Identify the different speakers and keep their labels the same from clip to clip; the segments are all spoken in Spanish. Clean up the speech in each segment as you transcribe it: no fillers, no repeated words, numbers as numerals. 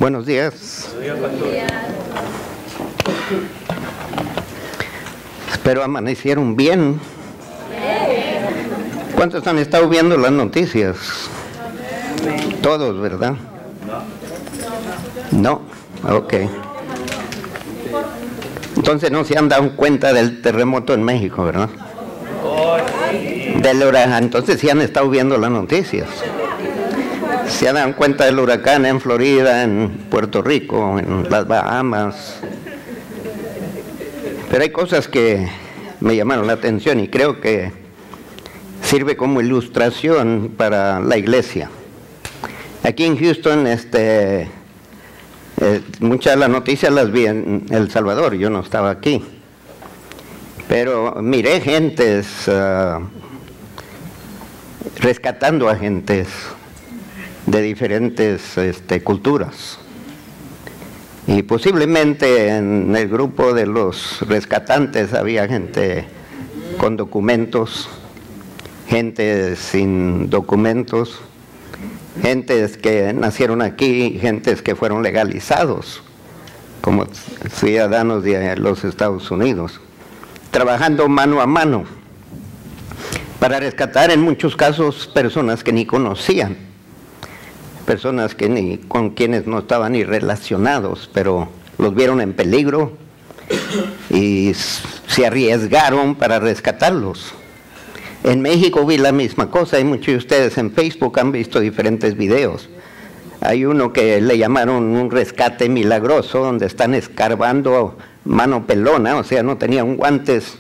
Speaker 1: Buenos días. Espero amanecieron bien. ¿Cuántos han estado viendo las noticias? Todos, ¿verdad? No. Ok. Entonces no se han dado cuenta del terremoto en México, ¿verdad? Del huracán. Entonces sí han estado viendo las noticias. Se dan cuenta del huracán en Florida, en Puerto Rico, en las Bahamas. Pero hay cosas que me llamaron la atención y creo que sirve como ilustración para la iglesia. Aquí en Houston, muchas de las noticias las vi en El Salvador, yo no estaba aquí. Pero miré gentes rescatando a gentes de diferentes culturas. Y posiblemente en el grupo de los rescatantes había gente con documentos, gente sin documentos, gentes que nacieron aquí, gentes que fueron legalizados como ciudadanos de los Estados Unidos, trabajando mano a mano para rescatar en muchos casos personas que ni conocían, personas que con quienes no estaban ni relacionados, pero los vieron en peligro y se arriesgaron para rescatarlos. En México vi la misma cosa, y muchos de ustedes en Facebook han visto diferentes videos. Hay uno que le llamaron un rescate milagroso, donde están escarbando mano pelona, o sea, no tenían guantes,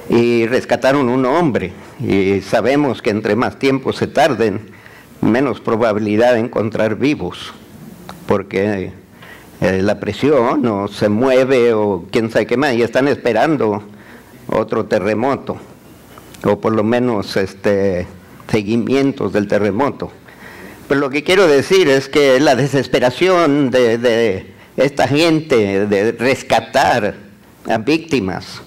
Speaker 1: y rescataron un hombre. Y sabemos que entre más tiempo se tarden, menos probabilidad de encontrar vivos, porque la presión no se mueve o quién sabe qué más, y están esperando otro terremoto, o por lo menos seguimientos del terremoto. Pero lo que quiero decir es que la desesperación de esta gente de rescatar a víctimas,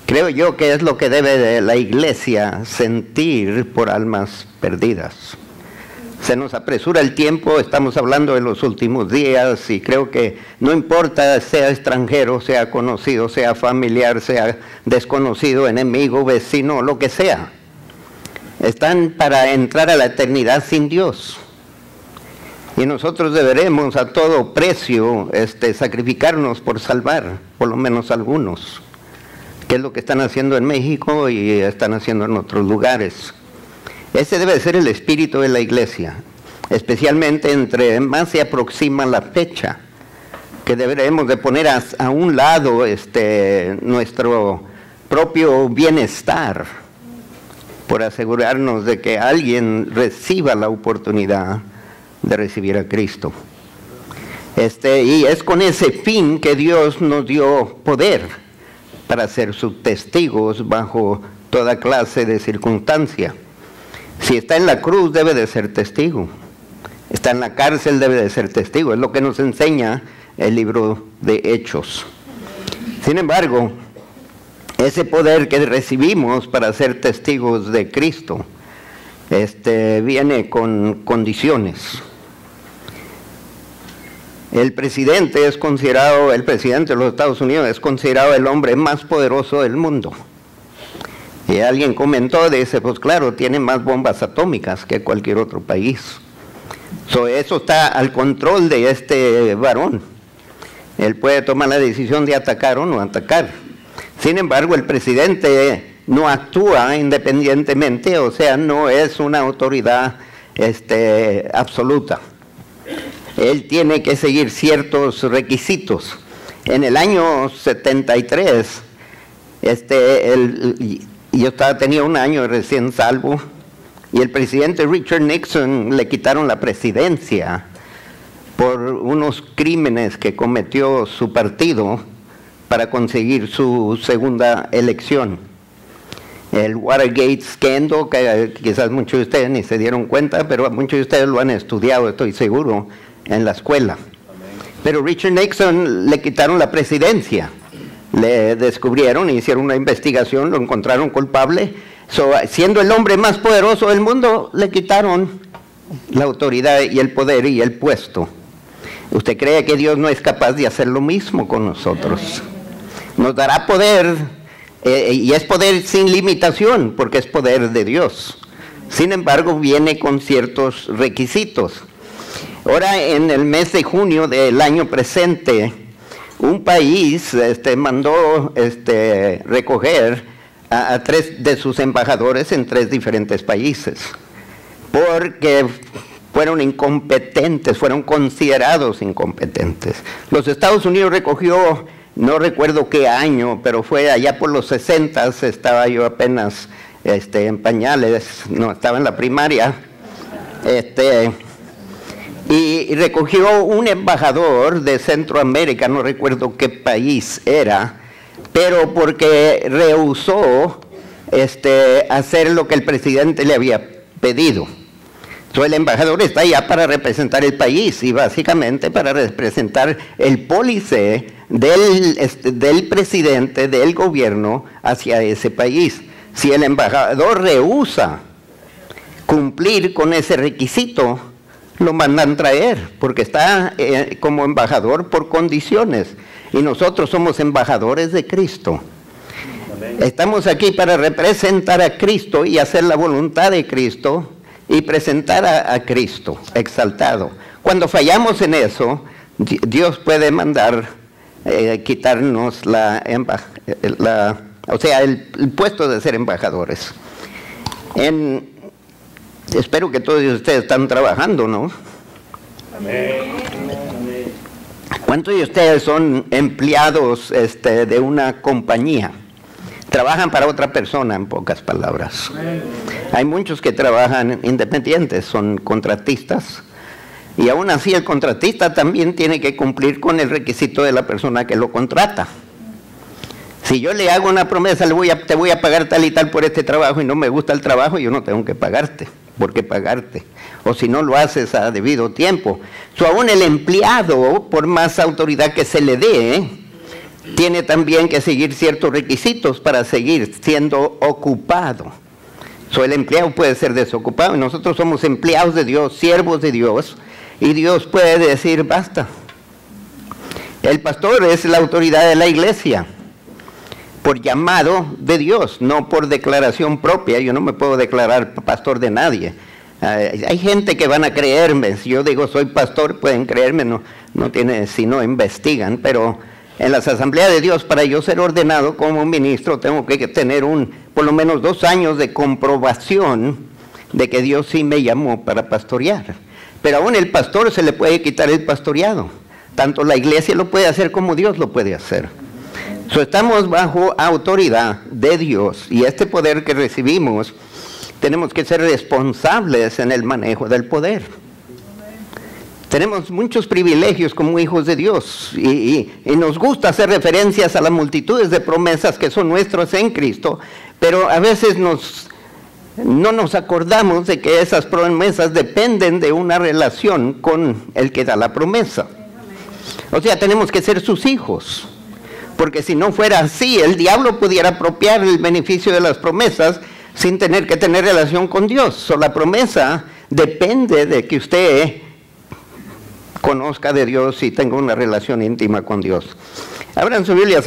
Speaker 1: creo yo que es lo que debe de la iglesia sentir por almas perdidas. Se nos apresura el tiempo, estamos hablando de los últimos días, y creo que no importa sea extranjero, sea conocido, sea familiar, sea desconocido, enemigo, vecino, lo que sea, están para entrar a la eternidad sin Dios. Y nosotros deberemos a todo precio sacrificarnos por salvar, por lo menos algunos, que es lo que están haciendo en México y están haciendo en otros lugares. Ese debe ser el espíritu de la iglesia, especialmente entre más se aproxima la fecha, que deberemos de poner a un lado nuestro propio bienestar por asegurarnos de que alguien reciba la oportunidad de recibir a Cristo. Y es con ese fin que Dios nos dio poder para ser sus testigos bajo toda clase de circunstancia. Si está en la cruz, debe de ser testigo. Está en la cárcel, debe de ser testigo. Es lo que nos enseña el libro de Hechos. Sin embargo, ese poder que recibimos para ser testigos de Cristo, viene con condiciones. El presidente de los Estados Unidos es considerado el hombre más poderoso del mundo. Y alguien comentó, dice, pues claro, tiene más bombas atómicas que cualquier otro país. Eso está al control de este varón. Él puede tomar la decisión de atacar o no atacar. Sin embargo, el presidente no actúa independientemente, o sea, no es una autoridad absoluta. Él tiene que seguir ciertos requisitos. En el año 73, yo tenía un año recién salvo, y el presidente Richard Nixon le quitaron la presidencia por unos crímenes que cometió su partido para conseguir su segunda elección. El Watergate Scandal, que quizás muchos de ustedes ni se dieron cuenta, pero muchos de ustedes lo han estudiado, estoy seguro, en la escuela. Pero Richard Nixon le quitaron la presidencia. Le descubrieron, hicieron una investigación, lo encontraron culpable. Siendo el hombre más poderoso del mundo, le quitaron la autoridad y el poder y el puesto. ¿Usted cree que Dios no es capaz de hacer lo mismo con nosotros? Nos dará poder, y es poder sin limitación, porque es poder de Dios. Sin embargo, viene con ciertos requisitos. Ahora, en el mes de junio del año presente, un país mandó recoger a 3 de sus embajadores en 3 diferentes países, porque fueron incompetentes, fueron considerados incompetentes. Los Estados Unidos recogió, no recuerdo qué año, pero fue allá por los 60, estaba yo apenas en pañales, no, estaba en la primaria, y recogió un embajador de Centroamérica, no recuerdo qué país era, pero porque rehusó hacer lo que el presidente le había pedido. Entonces el embajador está allá para representar el país y básicamente para representar el pólice del presidente, del gobierno hacia ese país. Si el embajador rehúsa cumplir con ese requisito, lo mandan traer, porque está como embajador por condiciones. Y nosotros somos embajadores de Cristo. Estamos aquí para representar a Cristo y hacer la voluntad de Cristo y presentar a Cristo exaltado. Cuando fallamos en eso, Dios puede mandar quitarnos el puesto de ser embajadores. Espero que todos ustedes están trabajando, ¿no? Amén. ¿Cuántos de ustedes son empleados de una compañía? Trabajan para otra persona, en pocas palabras. Hay muchos que trabajan independientes, son contratistas. Y aún así el contratista también tiene que cumplir con el requisito de la persona que lo contrata. Si yo le hago una promesa, te voy a pagar tal y tal por este trabajo y no me gusta el trabajo, yo no tengo que pagarte. ¿Por qué pagarte? O si no lo haces a debido tiempo. Aún el empleado, por más autoridad que se le dé, tiene también que seguir ciertos requisitos para seguir siendo ocupado. El empleado puede ser desocupado y nosotros somos empleados de Dios, siervos de Dios, y Dios puede decir basta. El pastor es la autoridad de la iglesia, por llamado de Dios, no por declaración propia. Yo no me puedo declarar pastor de nadie. Hay gente que van a creerme. Si yo digo soy pastor, pueden creerme, no tiene, si no investigan, pero en las asambleas de Dios, para yo ser ordenado como ministro, tengo que tener por lo menos 2 años de comprobación de que Dios sí me llamó para pastorear. Pero aún el pastor se le puede quitar el pastoreado. Tanto la iglesia lo puede hacer como Dios lo puede hacer. Estamos bajo autoridad de Dios y este poder que recibimos, tenemos que ser responsables en el manejo del poder. Tenemos muchos privilegios como hijos de Dios y nos gusta hacer referencias a las multitudes de promesas que son nuestras en Cristo, pero a veces no nos acordamos de que esas promesas dependen de una relación con el que da la promesa. O sea, tenemos que ser sus hijos. Porque si no fuera así, el diablo pudiera apropiar el beneficio de las promesas sin tener que tener relación con Dios. La promesa depende de que usted conozca de Dios y tenga una relación íntima con Dios. Abran su Biblia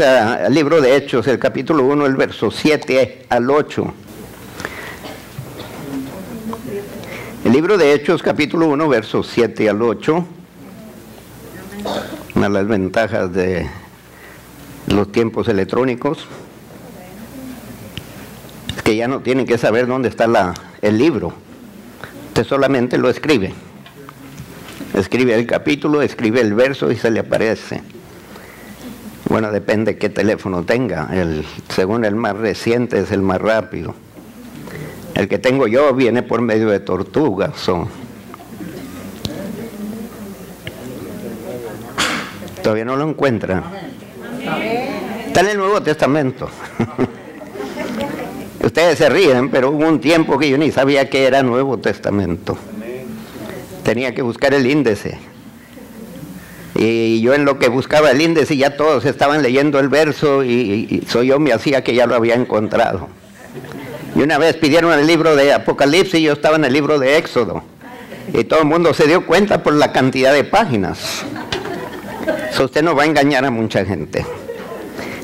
Speaker 1: al libro de Hechos, el capítulo 1, el verso 7 al 8. El libro de Hechos, capítulo 1, versos 7 al 8. Una de las ventajas de los tiempos electrónicos es que ya no tienen que saber dónde está el libro. Usted solamente lo escribe el capítulo, escribe el verso y se le aparece. Bueno, depende qué teléfono tenga. Según el más reciente es el más rápido. El que tengo yo viene por medio de tortugas. Todavía no lo encuentran. Está en el Nuevo Testamento. Ustedes se ríen, pero hubo un tiempo que yo ni sabía qué era Nuevo Testamento. Tenía que buscar el índice. Y yo en lo que buscaba el índice ya todos estaban leyendo el verso y yo me hacía que ya lo había encontrado. Y una vez pidieron el libro de Apocalipsis y yo estaba en el libro de Éxodo. Y todo el mundo se dio cuenta por la cantidad de páginas. So, usted no va a engañar a mucha gente.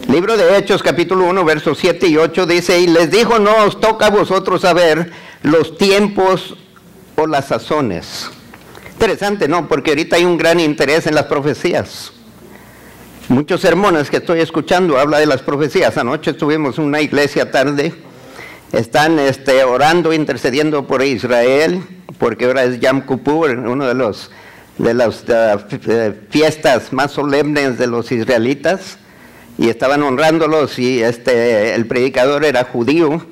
Speaker 1: Libro de Hechos, capítulo 1, versos 7 y 8, dice, y les dijo, no os toca a vosotros saber los tiempos o las sazones. Interesante, ¿no? Porque ahorita hay un gran interés en las profecías. Muchos sermones que estoy escuchando habla de las profecías. Anoche estuvimos en una iglesia tarde. Están orando, intercediendo por Israel, porque ahora es Yom Kippur, uno de las fiestas más solemnes de los israelitas. Y estaban honrándolos y el predicador era judío,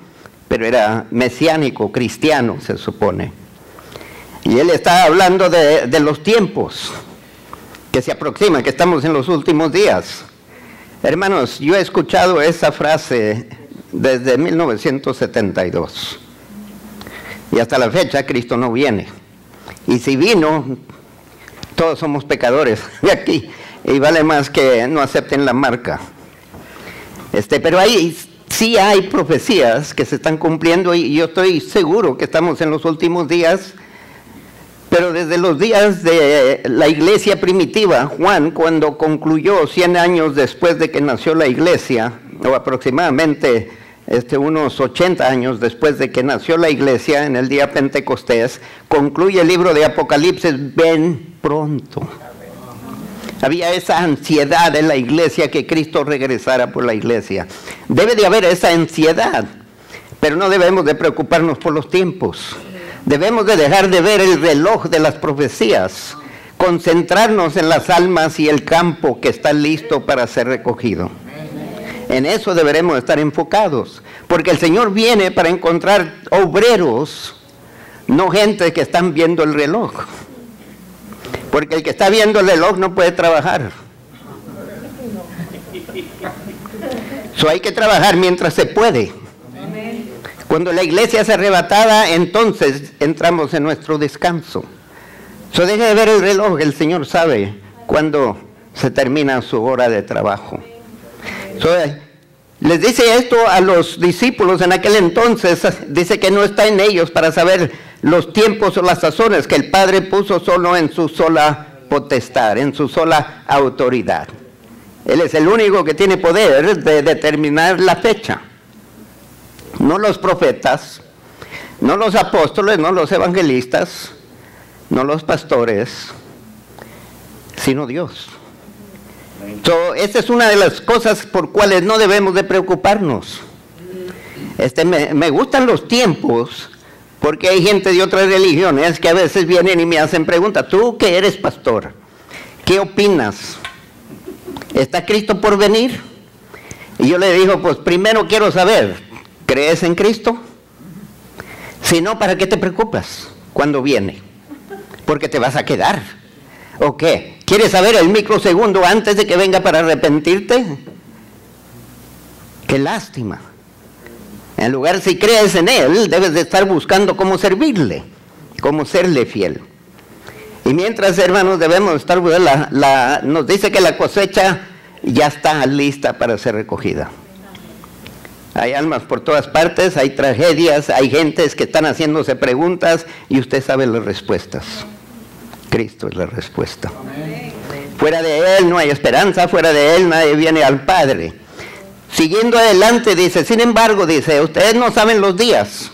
Speaker 1: pero era mesiánico, cristiano se supone. Y él estaba hablando de los tiempos que se aproximan, que estamos en los últimos días. Hermanos, yo he escuchado esa frase desde 1972. Y hasta la fecha Cristo no viene. Y si vino, todos somos pecadores de aquí. Y vale más que no acepten la marca. Pero ahí sí hay profecías que se están cumpliendo y yo estoy seguro que estamos en los últimos días, pero desde los días de la iglesia primitiva, Juan, cuando concluyó 100 años después de que nació la iglesia, o aproximadamente unos 80 años después de que nació la iglesia, en el día Pentecostés, concluye el libro de Apocalipsis, ven pronto. Había esa ansiedad en la iglesia que Cristo regresara por la iglesia. Debe de haber esa ansiedad, pero no debemos de preocuparnos por los tiempos. Debemos de dejar de ver el reloj de las profecías, concentrarnos en las almas y el campo que está listo para ser recogido. En eso deberemos estar enfocados, porque el Señor viene para encontrar obreros, no gente que están viendo el reloj. Porque el que está viendo el reloj no puede trabajar. Hay que trabajar mientras se puede. Cuando la iglesia es arrebatada, entonces entramos en nuestro descanso. Deje de ver el reloj, el Señor sabe cuándo se termina su hora de trabajo. Les dice esto a los discípulos en aquel entonces, dice que no está en ellos para saber los tiempos o las sazones que el Padre puso solo en su sola potestad, en su sola autoridad. Él es el único que tiene poder de determinar la fecha. No los profetas, no los apóstoles, no los evangelistas, no los pastores, sino Dios. Esta es una de las cosas por cuales no debemos de preocuparnos. Me gustan los tiempos, porque hay gente de otras religiones que a veces vienen y me hacen preguntas. Tú que eres pastor, ¿qué opinas? ¿Está Cristo por venir? Y yo le digo, pues primero quiero saber, ¿crees en Cristo? Si no, ¿para qué te preocupas cuando viene? Porque te vas a quedar. ¿O qué? ¿Quieres saber el microsegundo antes de que venga para arrepentirte? ¡Qué lástima! En lugar, si crees en Él, debes de estar buscando cómo servirle, cómo serle fiel. Y mientras, hermanos, debemos estar, nos dice que la cosecha ya está lista para ser recogida. Hay almas por todas partes, hay tragedias, hay gentes que están haciéndose preguntas y usted sabe las respuestas. Cristo es la respuesta. Fuera de Él no hay esperanza, fuera de Él nadie viene al Padre. Siguiendo adelante dice, sin embargo, dice, ustedes no saben los días.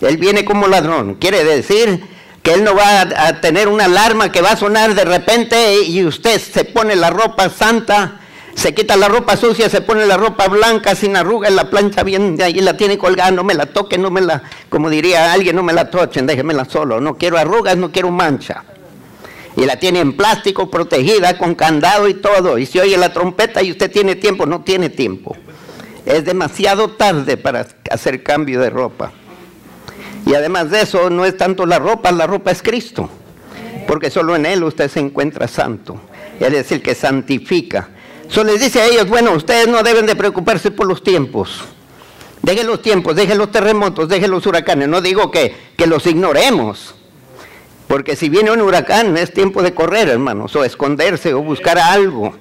Speaker 1: Él viene como ladrón. Quiere decir que Él no va a tener una alarma que va a sonar de repente y usted se pone la ropa santa, se quita la ropa sucia, se pone la ropa blanca sin arrugas, la plancha bien de ahí la tiene colgada, no me la toquen, no me la, como diría alguien, no me la tochen, déjenmela solo. No quiero arrugas, no quiero mancha. Y la tiene en plástico, protegida, con candado y todo. Y si oye la trompeta y usted tiene tiempo, no tiene tiempo. Es demasiado tarde para hacer cambio de ropa. Y además de eso, no es tanto la ropa es Cristo. Porque solo en Él usted se encuentra santo. Es decir, que santifica. Eso les dice a ellos, bueno, ustedes no deben de preocuparse por los tiempos. Dejen los tiempos, dejen los terremotos, dejen los huracanes. No digo que los ignoremos. Porque si viene un huracán, es tiempo de correr, hermanos, o esconderse, o buscar algo.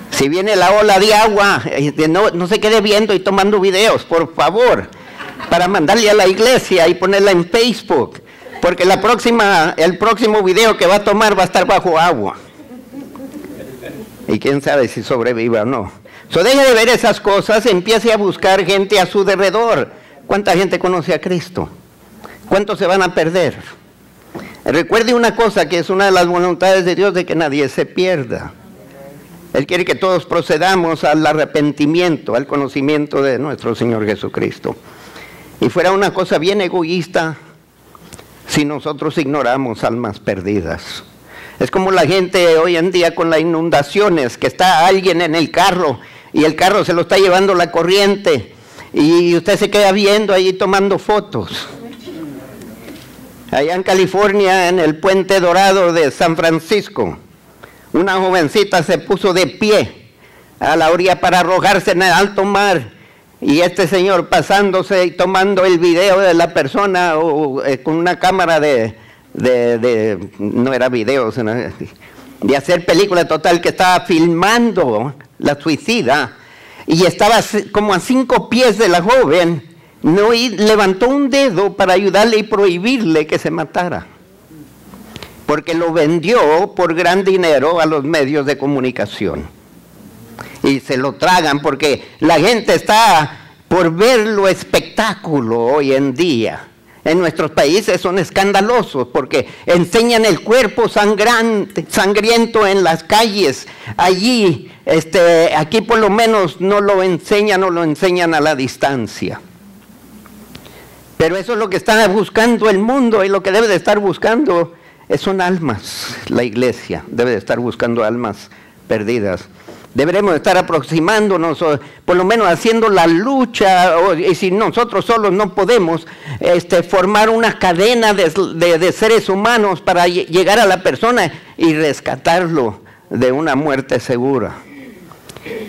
Speaker 1: Si viene la ola de agua, no se quede viendo y tomando videos, por favor, para mandarle a la iglesia y ponerla en Facebook. Porque el próximo video que va a tomar va a estar bajo agua. Y quién sabe si sobreviva o no. Deje de ver esas cosas, empiece a buscar gente a su derredor. ¿Cuánta gente conoce a Cristo? ¿Cuántos se van a perder? Recuerde una cosa, que es una de las voluntades de Dios, de que nadie se pierda. Él quiere que todos procedamos al arrepentimiento, al conocimiento de nuestro Señor Jesucristo. Y fuera una cosa bien egoísta si nosotros ignoramos almas perdidas. Es como la gente hoy en día con las inundaciones, que está alguien en el carro y el carro se lo está llevando la corriente y usted se queda viendo ahí tomando fotos. Allá en California, en el Puente Dorado de San Francisco, una jovencita se puso de pie a la orilla para arrojarse en el alto mar, y este señor pasándose y tomando el video de la persona con una cámara no era video, sino de hacer película total, que estaba filmando la suicida, y estaba como a 5 pies de la joven. No, y levantó un dedo para ayudarle y prohibirle que se matara, porque lo vendió por gran dinero a los medios de comunicación, y se lo tragan porque la gente está por ver lo espectáculo hoy en día. En nuestros países son escandalosos porque enseñan el cuerpo sangriento en las calles. Allí, aquí por lo menos no lo enseñan, o lo enseñan a la distancia. Pero eso es lo que está buscando el mundo, y lo que debe de estar buscando son almas. La iglesia debe de estar buscando almas perdidas. Deberemos estar aproximándonos, o por lo menos haciendo la lucha, y si nosotros solos no podemos, formar una cadena de seres humanos para llegar a la persona y rescatarlo de una muerte segura.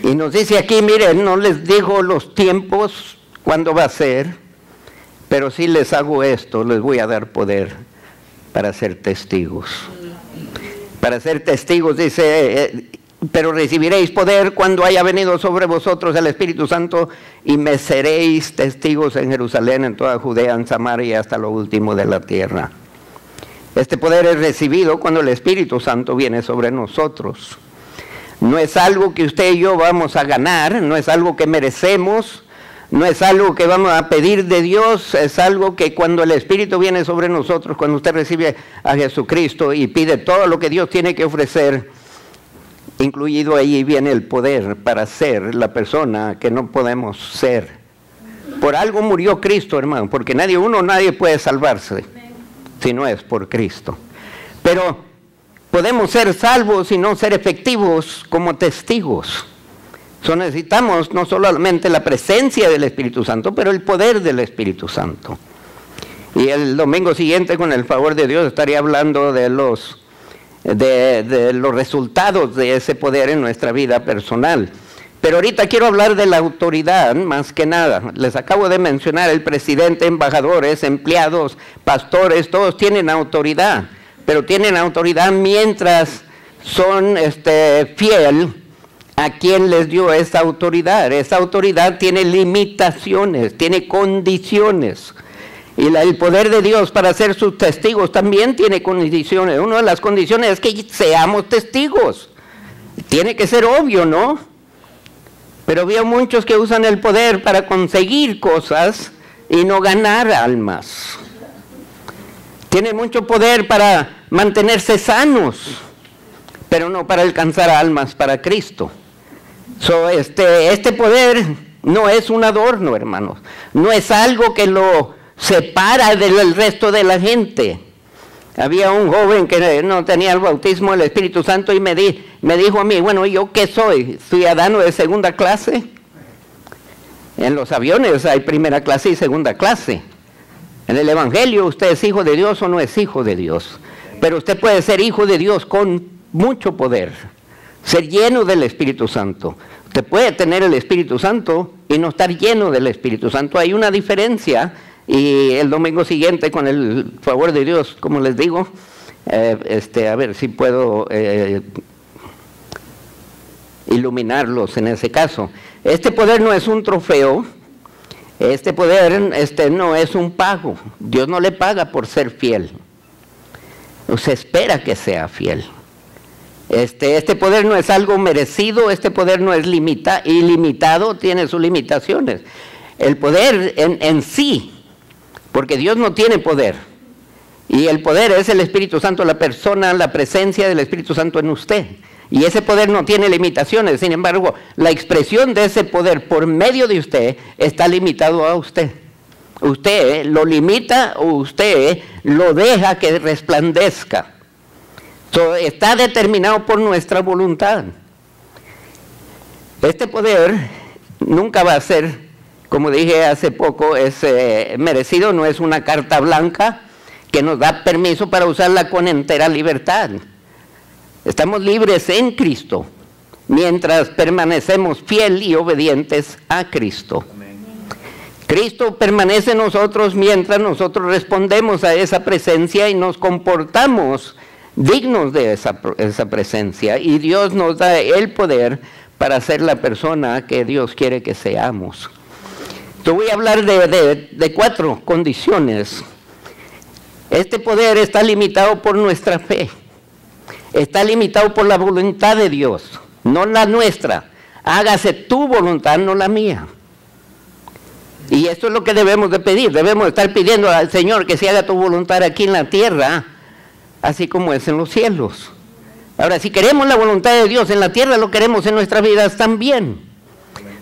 Speaker 1: Y nos dice aquí, miren, no les digo los tiempos, cuándo va a ser, pero sí les hago esto, les voy a dar poder para ser testigos. Para ser testigos, dice, pero recibiréis poder cuando haya venido sobre vosotros el Espíritu Santo, y me seréis testigos en Jerusalén, en toda Judea, en Samaria y hasta lo último de la tierra. Este poder es recibido cuando el Espíritu Santo viene sobre nosotros. No es algo que usted y yo vamos a ganar, no es algo que merecemos, no es algo que vamos a pedir de Dios, es algo que cuando el Espíritu viene sobre nosotros, cuando usted recibe a Jesucristo y pide todo lo que Dios tiene que ofrecer, incluido ahí viene el poder para ser la persona que no podemos ser. Por algo murió Cristo, hermano, porque nadie puede salvarse si no es por Cristo. Pero podemos ser salvos y no ser efectivos como testigos. Necesitamos no solamente la presencia del Espíritu Santo, pero el poder del Espíritu Santo. Y el domingo siguiente, con el favor de Dios, estaré hablando de los resultados de ese poder en nuestra vida personal. Pero ahorita quiero hablar de la autoridad más que nada. Les acabo de mencionar el presidente, embajadores, empleados, pastores, todos tienen autoridad, pero tienen autoridad mientras son fiel a quien les dio esa autoridad. Esa autoridad tiene limitaciones, tiene condiciones. Y el poder de Dios para ser sus testigos también tiene condiciones. Una de las condiciones es que seamos testigos. Tiene que ser obvio, ¿no? Pero veo muchos que usan el poder para conseguir cosas y no ganar almas. Tienen mucho poder para mantenerse sanos, pero no para alcanzar almas para Cristo. Este poder no es un adorno, hermanos. No es algo que lo separa del resto de la gente. Había un joven que no tenía el bautismo del Espíritu Santo y me dijo a mí, bueno, ¿yo qué soy? ¿Ciudadano de segunda clase? En los aviones hay primera clase y segunda clase. En el Evangelio, ¿usted es hijo de Dios o no es hijo de Dios? Pero usted puede ser hijo de Dios con mucho poder, ser lleno del Espíritu Santo. Usted puede tener el Espíritu Santo y no estar lleno del Espíritu Santo. Hay una diferencia. Y el domingo siguiente, con el favor de Dios, como les digo, a ver si puedo iluminarlos en ese caso. Este poder no es un trofeo, este poder no es un pago. Dios no le paga por ser fiel. Se espera que sea fiel. Este poder no es algo merecido, este poder no es ilimitado, tiene sus limitaciones. El poder en sí, porque Dios no tiene poder, y el poder es el Espíritu Santo, la persona, la presencia del Espíritu Santo en usted, y ese poder no tiene limitaciones. Sin embargo, la expresión de ese poder por medio de usted está limitado a usted. Usted lo limita o usted lo deja que resplandezca. Está determinado por nuestra voluntad. Este poder nunca va a ser, como dije hace poco, es merecido, no es una carta blanca que nos da permiso para usarla con entera libertad. Estamos libres en Cristo mientras permanecemos fiel y obedientes a Cristo. Cristo permanece en nosotros mientras nosotros respondemos a esa presencia y nos comportamos dignos de esa presencia, y Dios nos da el poder para ser la persona que Dios quiere que seamos. Te voy a hablar de 4 condiciones. Este poder está limitado por nuestra fe, está limitado por la voluntad de Dios, no la nuestra. Hágase tu voluntad, no la mía. Y esto es lo que debemos de pedir. Debemos estar pidiendo al Señor que se haga tu voluntad aquí en la tierra, así como es en los cielos. Ahora, si queremos la voluntad de Dios en la tierra, lo queremos en nuestras vidas también.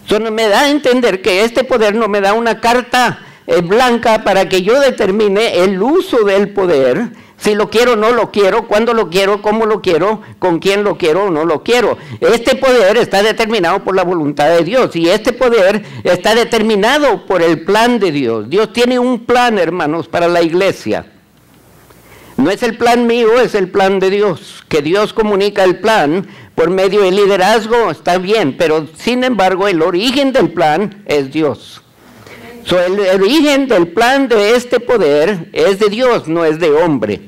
Speaker 1: Eso me da a entender que este poder no me da una carta blanca para que yo determine el uso del poder, si lo quiero o no lo quiero, cuándo lo quiero, cómo lo quiero, con quién lo quiero o no lo quiero. Este poder está determinado por la voluntad de Dios, y este poder está determinado por el plan de Dios. Dios tiene un plan, hermanos, para la iglesia. No es el plan mío, es el plan de Dios. Que Dios comunica el plan por medio del liderazgo, está bien, pero sin embargo el origen del plan es Dios. El origen del plan de este poder es de Dios, no es de hombre.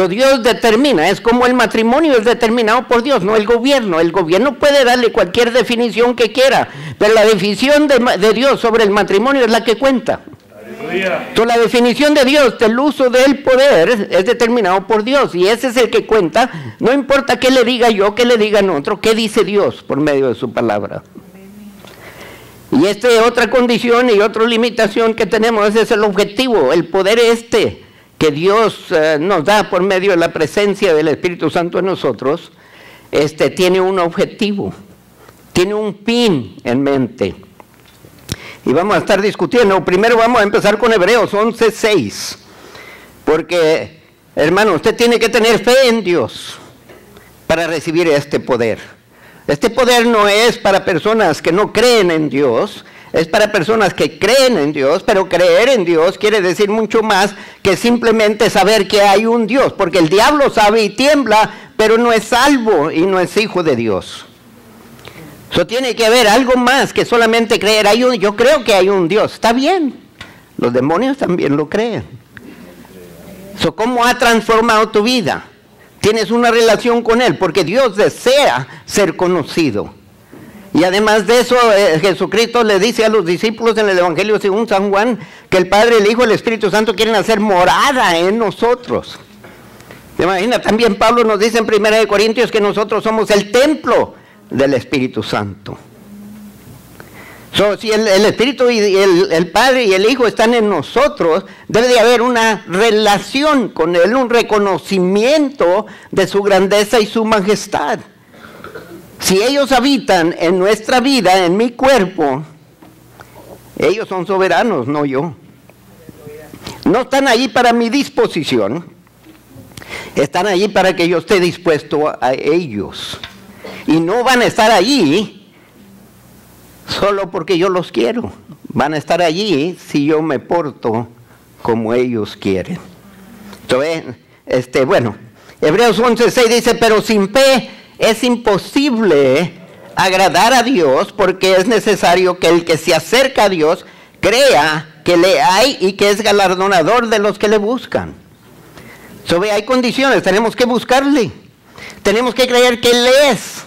Speaker 1: Dios determina, es como el matrimonio es determinado por Dios, no el gobierno. El gobierno puede darle cualquier definición que quiera, pero la definición de Dios sobre el matrimonio es la que cuenta. La definición de Dios del uso del poder es determinado por Dios, y ese es el que cuenta. No importa qué le diga yo, qué le digan otro, qué dice Dios por medio de su palabra. Y otra condición y otra limitación que tenemos, ese es el objetivo, el poder que Dios nos da por medio de la presencia del Espíritu Santo en nosotros. Tiene un objetivo, tiene un fin en mente. Y vamos a estar discutiendo. Primero vamos a empezar con Hebreos 11:6. Porque, hermano, usted tiene que tener fe en Dios para recibir este poder. Este poder no es para personas que no creen en Dios, es para personas que creen en Dios, pero creer en Dios quiere decir mucho más que simplemente saber que hay un Dios. Porque el diablo sabe y tiembla, pero no es salvo y no es hijo de Dios. Tiene que haber algo más que solamente creer. Yo creo que hay un Dios. Está bien. Los demonios también lo creen. ¿Cómo ha transformado tu vida? Tienes una relación con Él, porque Dios desea ser conocido. Y además de eso, Jesucristo le dice a los discípulos en el Evangelio según San Juan, que el Padre, el Hijo y el Espíritu Santo quieren hacer morada en nosotros. ¿Se imagina? También Pablo nos dice en 1 Corintios que nosotros somos el templo del Espíritu Santo. Si el Espíritu y el Padre y el Hijo están en nosotros, debe de haber una relación con Él, un reconocimiento de su grandeza y su majestad. Si ellos habitan en nuestra vida, en mi cuerpo, ellos son soberanos, no yo. No están allí para mi disposición, están allí para que yo esté dispuesto a ellos. Y no van a estar allí solo porque yo los quiero. Van a estar allí si yo me porto como ellos quieren. Entonces, Hebreos 11:6 dice, pero sin fe es imposible agradar a Dios, porque es necesario que el que se acerca a Dios crea que le hay y que es galardonador de los que le buscan. Hay condiciones, tenemos que buscarle. Tenemos que creer que Él es.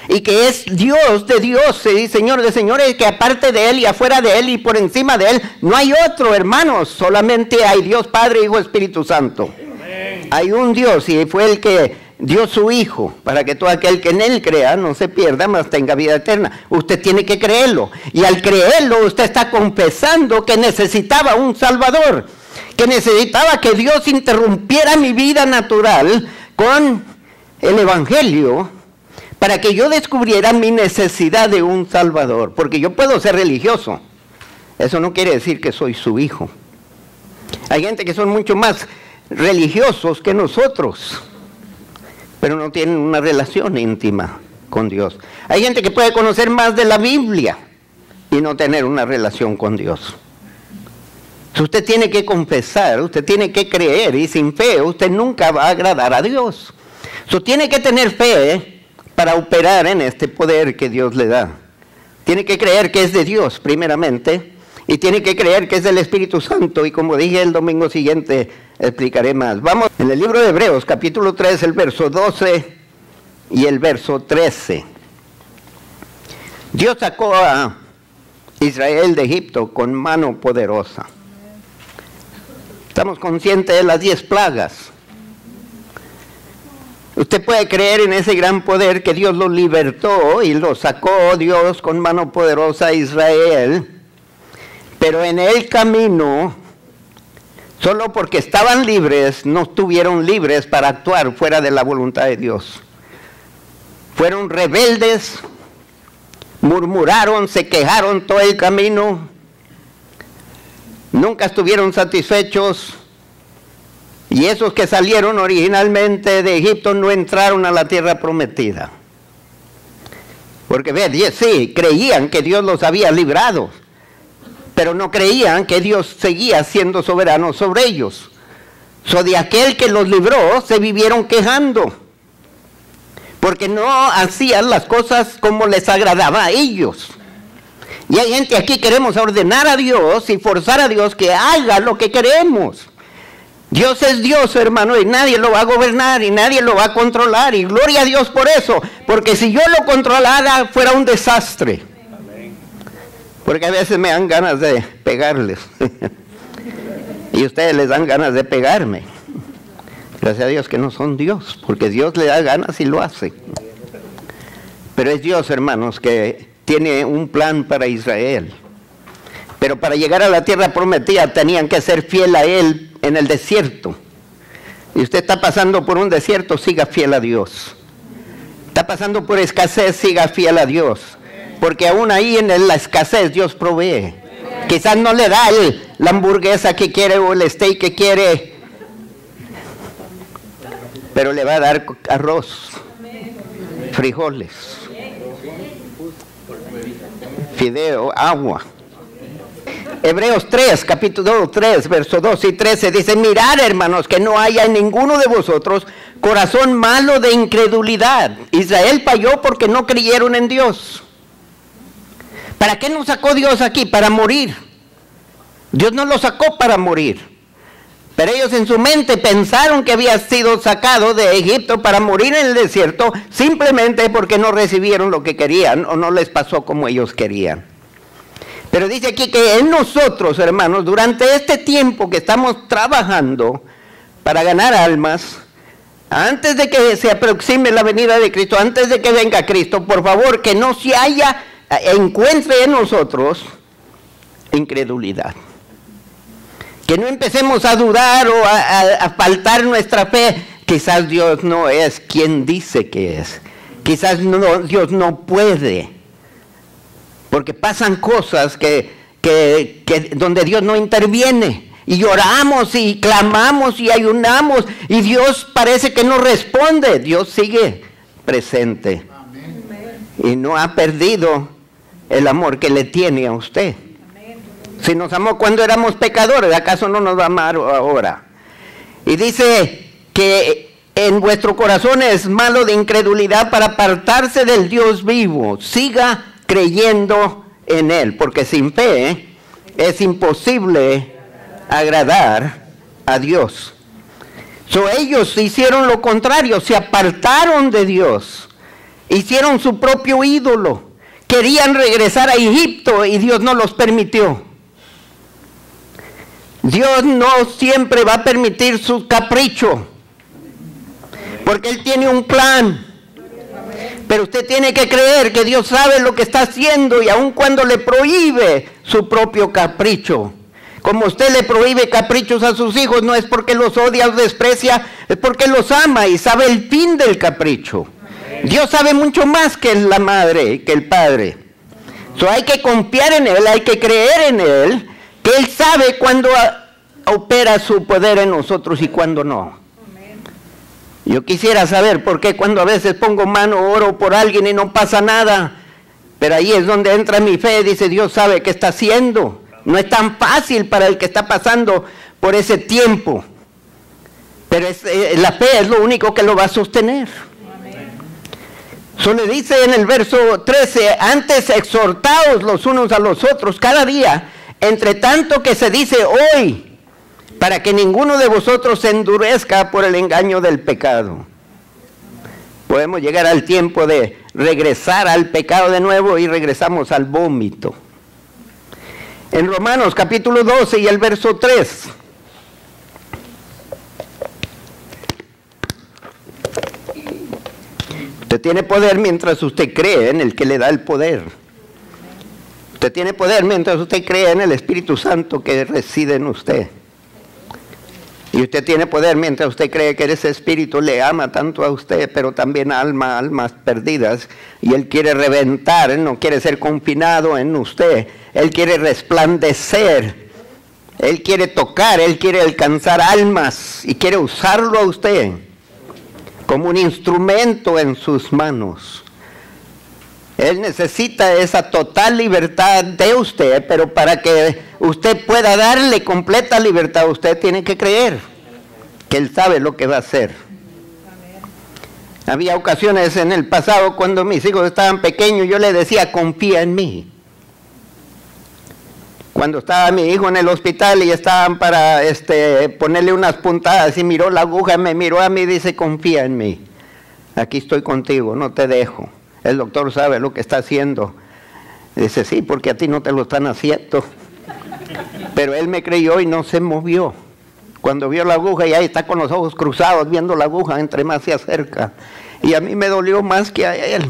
Speaker 1: Y que es Dios de dioses y Señor de señores, que aparte de Él y afuera de Él y por encima de Él no hay otro, hermanos. Solamente hay Dios Padre, Hijo, Espíritu Santo. Amén. hay un Dios y fue el que dio su Hijo para que todo aquel que en Él crea no se pierda, mas tenga vida eterna. Usted tiene que creerlo. Y al creerlo, usted está confesando que necesitaba un Salvador, que necesitaba que Dios interrumpiera mi vida natural con el Evangelio para que yo descubriera mi necesidad de un Salvador. Porque yo puedo ser religioso. Eso no quiere decir que soy su hijo. Hay gente que son mucho más religiosos que nosotros, pero no tienen una relación íntima con Dios. Hay gente que puede conocer más de la Biblia y no tener una relación con Dios. Usted tiene que confesar, usted tiene que creer, y sin fe usted nunca va a agradar a Dios. Usted tiene que tener fe para operar en este poder que Dios le da. Tiene que creer que es de Dios primeramente, y tiene que creer que es del Espíritu Santo, y como dije el domingo siguiente, explicaré más. Vamos en el libro de Hebreos, capítulo 3, el verso 12 y el verso 13. Dios sacó a Israel de Egipto con mano poderosa. Estamos conscientes de las 10 plagas. Usted puede creer en ese gran poder que Dios lo libertó y lo sacó Dios con mano poderosa a Israel. Pero en el camino, solo porque estaban libres, no estuvieron libres para actuar fuera de la voluntad de Dios. Fueron rebeldes, murmuraron, se quejaron todo el camino, nunca estuvieron satisfechos, y esos que salieron originalmente de Egipto no entraron a la tierra prometida. Porque ve, sí, creían que Dios los había librado, pero no creían que Dios seguía siendo soberano sobre ellos. De aquel que los libró, se vivieron quejando, porque no hacían las cosas como les agradaba a ellos. Y hay gente aquí, queremos ordenar a Dios y forzar a Dios que haga lo que queremos. Dios es Dios, hermano, y nadie lo va a gobernar y nadie lo va a controlar, y gloria a Dios por eso, porque si yo lo controlara fuera un desastre. Porque a veces me dan ganas de pegarles. Y ustedes les dan ganas de pegarme. Gracias a Dios que no son Dios, porque Dios le da ganas y lo hace. Pero es Dios, hermanos, que tiene un plan para Israel. Pero para llegar a la tierra prometida tenían que ser fiel a Él en el desierto. Y usted está pasando por un desierto, siga fiel a Dios. Está pasando por escasez, siga fiel a Dios. Porque aún ahí en la escasez Dios provee. Quizás no le da la hamburguesa que quiere o el steak que quiere, pero le va a dar arroz, frijoles, fideo, agua. Hebreos 3, capítulo 3, versos 2 y 13 dice: mirad, hermanos, que no haya en ninguno de vosotros corazón malo de incredulidad. Israel falló porque no creyeron en Dios. ¿Para qué nos sacó Dios aquí? Para morir. Dios no los sacó para morir. Pero ellos en su mente pensaron que había sido sacado de Egipto para morir en el desierto, simplemente porque no recibieron lo que querían o no les pasó como ellos querían. Pero dice aquí que en nosotros, hermanos, durante este tiempo que estamos trabajando para ganar almas, antes de que se aproxime la venida de Cristo, antes de que venga Cristo, por favor, que no se encuentre en nosotros incredulidad. Que no empecemos a dudar o a faltar nuestra fe. Quizás Dios no es quien dice que es. Quizás Dios no puede. Porque pasan cosas donde Dios no interviene. Y lloramos y clamamos y ayunamos y Dios parece que no responde. Dios sigue presente. Y no ha perdido el amor que le tiene a usted. Si nos amó cuando éramos pecadores, ¿acaso no nos va a amar ahora? Y dice que en vuestro corazón es malo de incredulidad para apartarse del Dios vivo. Siga creyendo en Él, porque sin fe es imposible agradar a Dios. Ellos hicieron lo contrario, se apartaron de Dios, hicieron su propio ídolo, querían regresar a Egipto y Dios no los permitió. Dios no siempre va a permitir su capricho. Porque Él tiene un plan. Pero usted tiene que creer que Dios sabe lo que está haciendo, y aun cuando le prohíbe su propio capricho. Como usted le prohíbe caprichos a sus hijos, no es porque los odia o desprecia, es porque los ama y sabe el fin del capricho. Dios sabe mucho más que la madre, que el padre. Hay que confiar en Él, hay que creer en Él, que Él sabe cuándo opera su poder en nosotros y cuándo no. Yo quisiera saber por qué cuando a veces pongo mano, oro por alguien y no pasa nada. Pero ahí es donde entra mi fe, dice Dios sabe qué está haciendo. No es tan fácil para el que está pasando por ese tiempo. Pero la fe es lo único que lo va a sostener. Solo dice en el verso 13, antes exhortaos los unos a los otros cada día, entre tanto que se dice hoy, para que ninguno de vosotros se endurezca por el engaño del pecado. Podemos llegar al tiempo de regresar al pecado de nuevo y regresamos al vómito. En Romanos capítulo 12 y el verso 3. Usted tiene poder mientras usted cree en el que le da el poder. Usted tiene poder mientras usted cree en el Espíritu Santo que reside en usted. Y usted tiene poder mientras usted cree que ese Espíritu le ama tanto a usted, pero también a almas perdidas. Y Él quiere reventar, Él no quiere ser confinado en usted. Él quiere resplandecer, Él quiere tocar, Él quiere alcanzar almas y quiere usarlo a usted como un instrumento en sus manos. Él necesita esa total libertad de usted, pero para que usted pueda darle completa libertad, usted tiene que creer que Él sabe lo que va a hacer. Había ocasiones en el pasado cuando mis hijos estaban pequeños, yo les decía, confía en mí. Cuando estaba mi hijo en el hospital y estaban para ponerle unas puntadas y miró la aguja, me miró a mí y dice, confía en mí. Aquí estoy contigo, no te dejo. El doctor sabe lo que está haciendo. Dice, sí, porque a ti no te lo están haciendo. Pero él me creyó y no se movió. Cuando vio la aguja y ahí está con los ojos cruzados viendo la aguja entre más se acerca. Y a mí me dolió más que a él.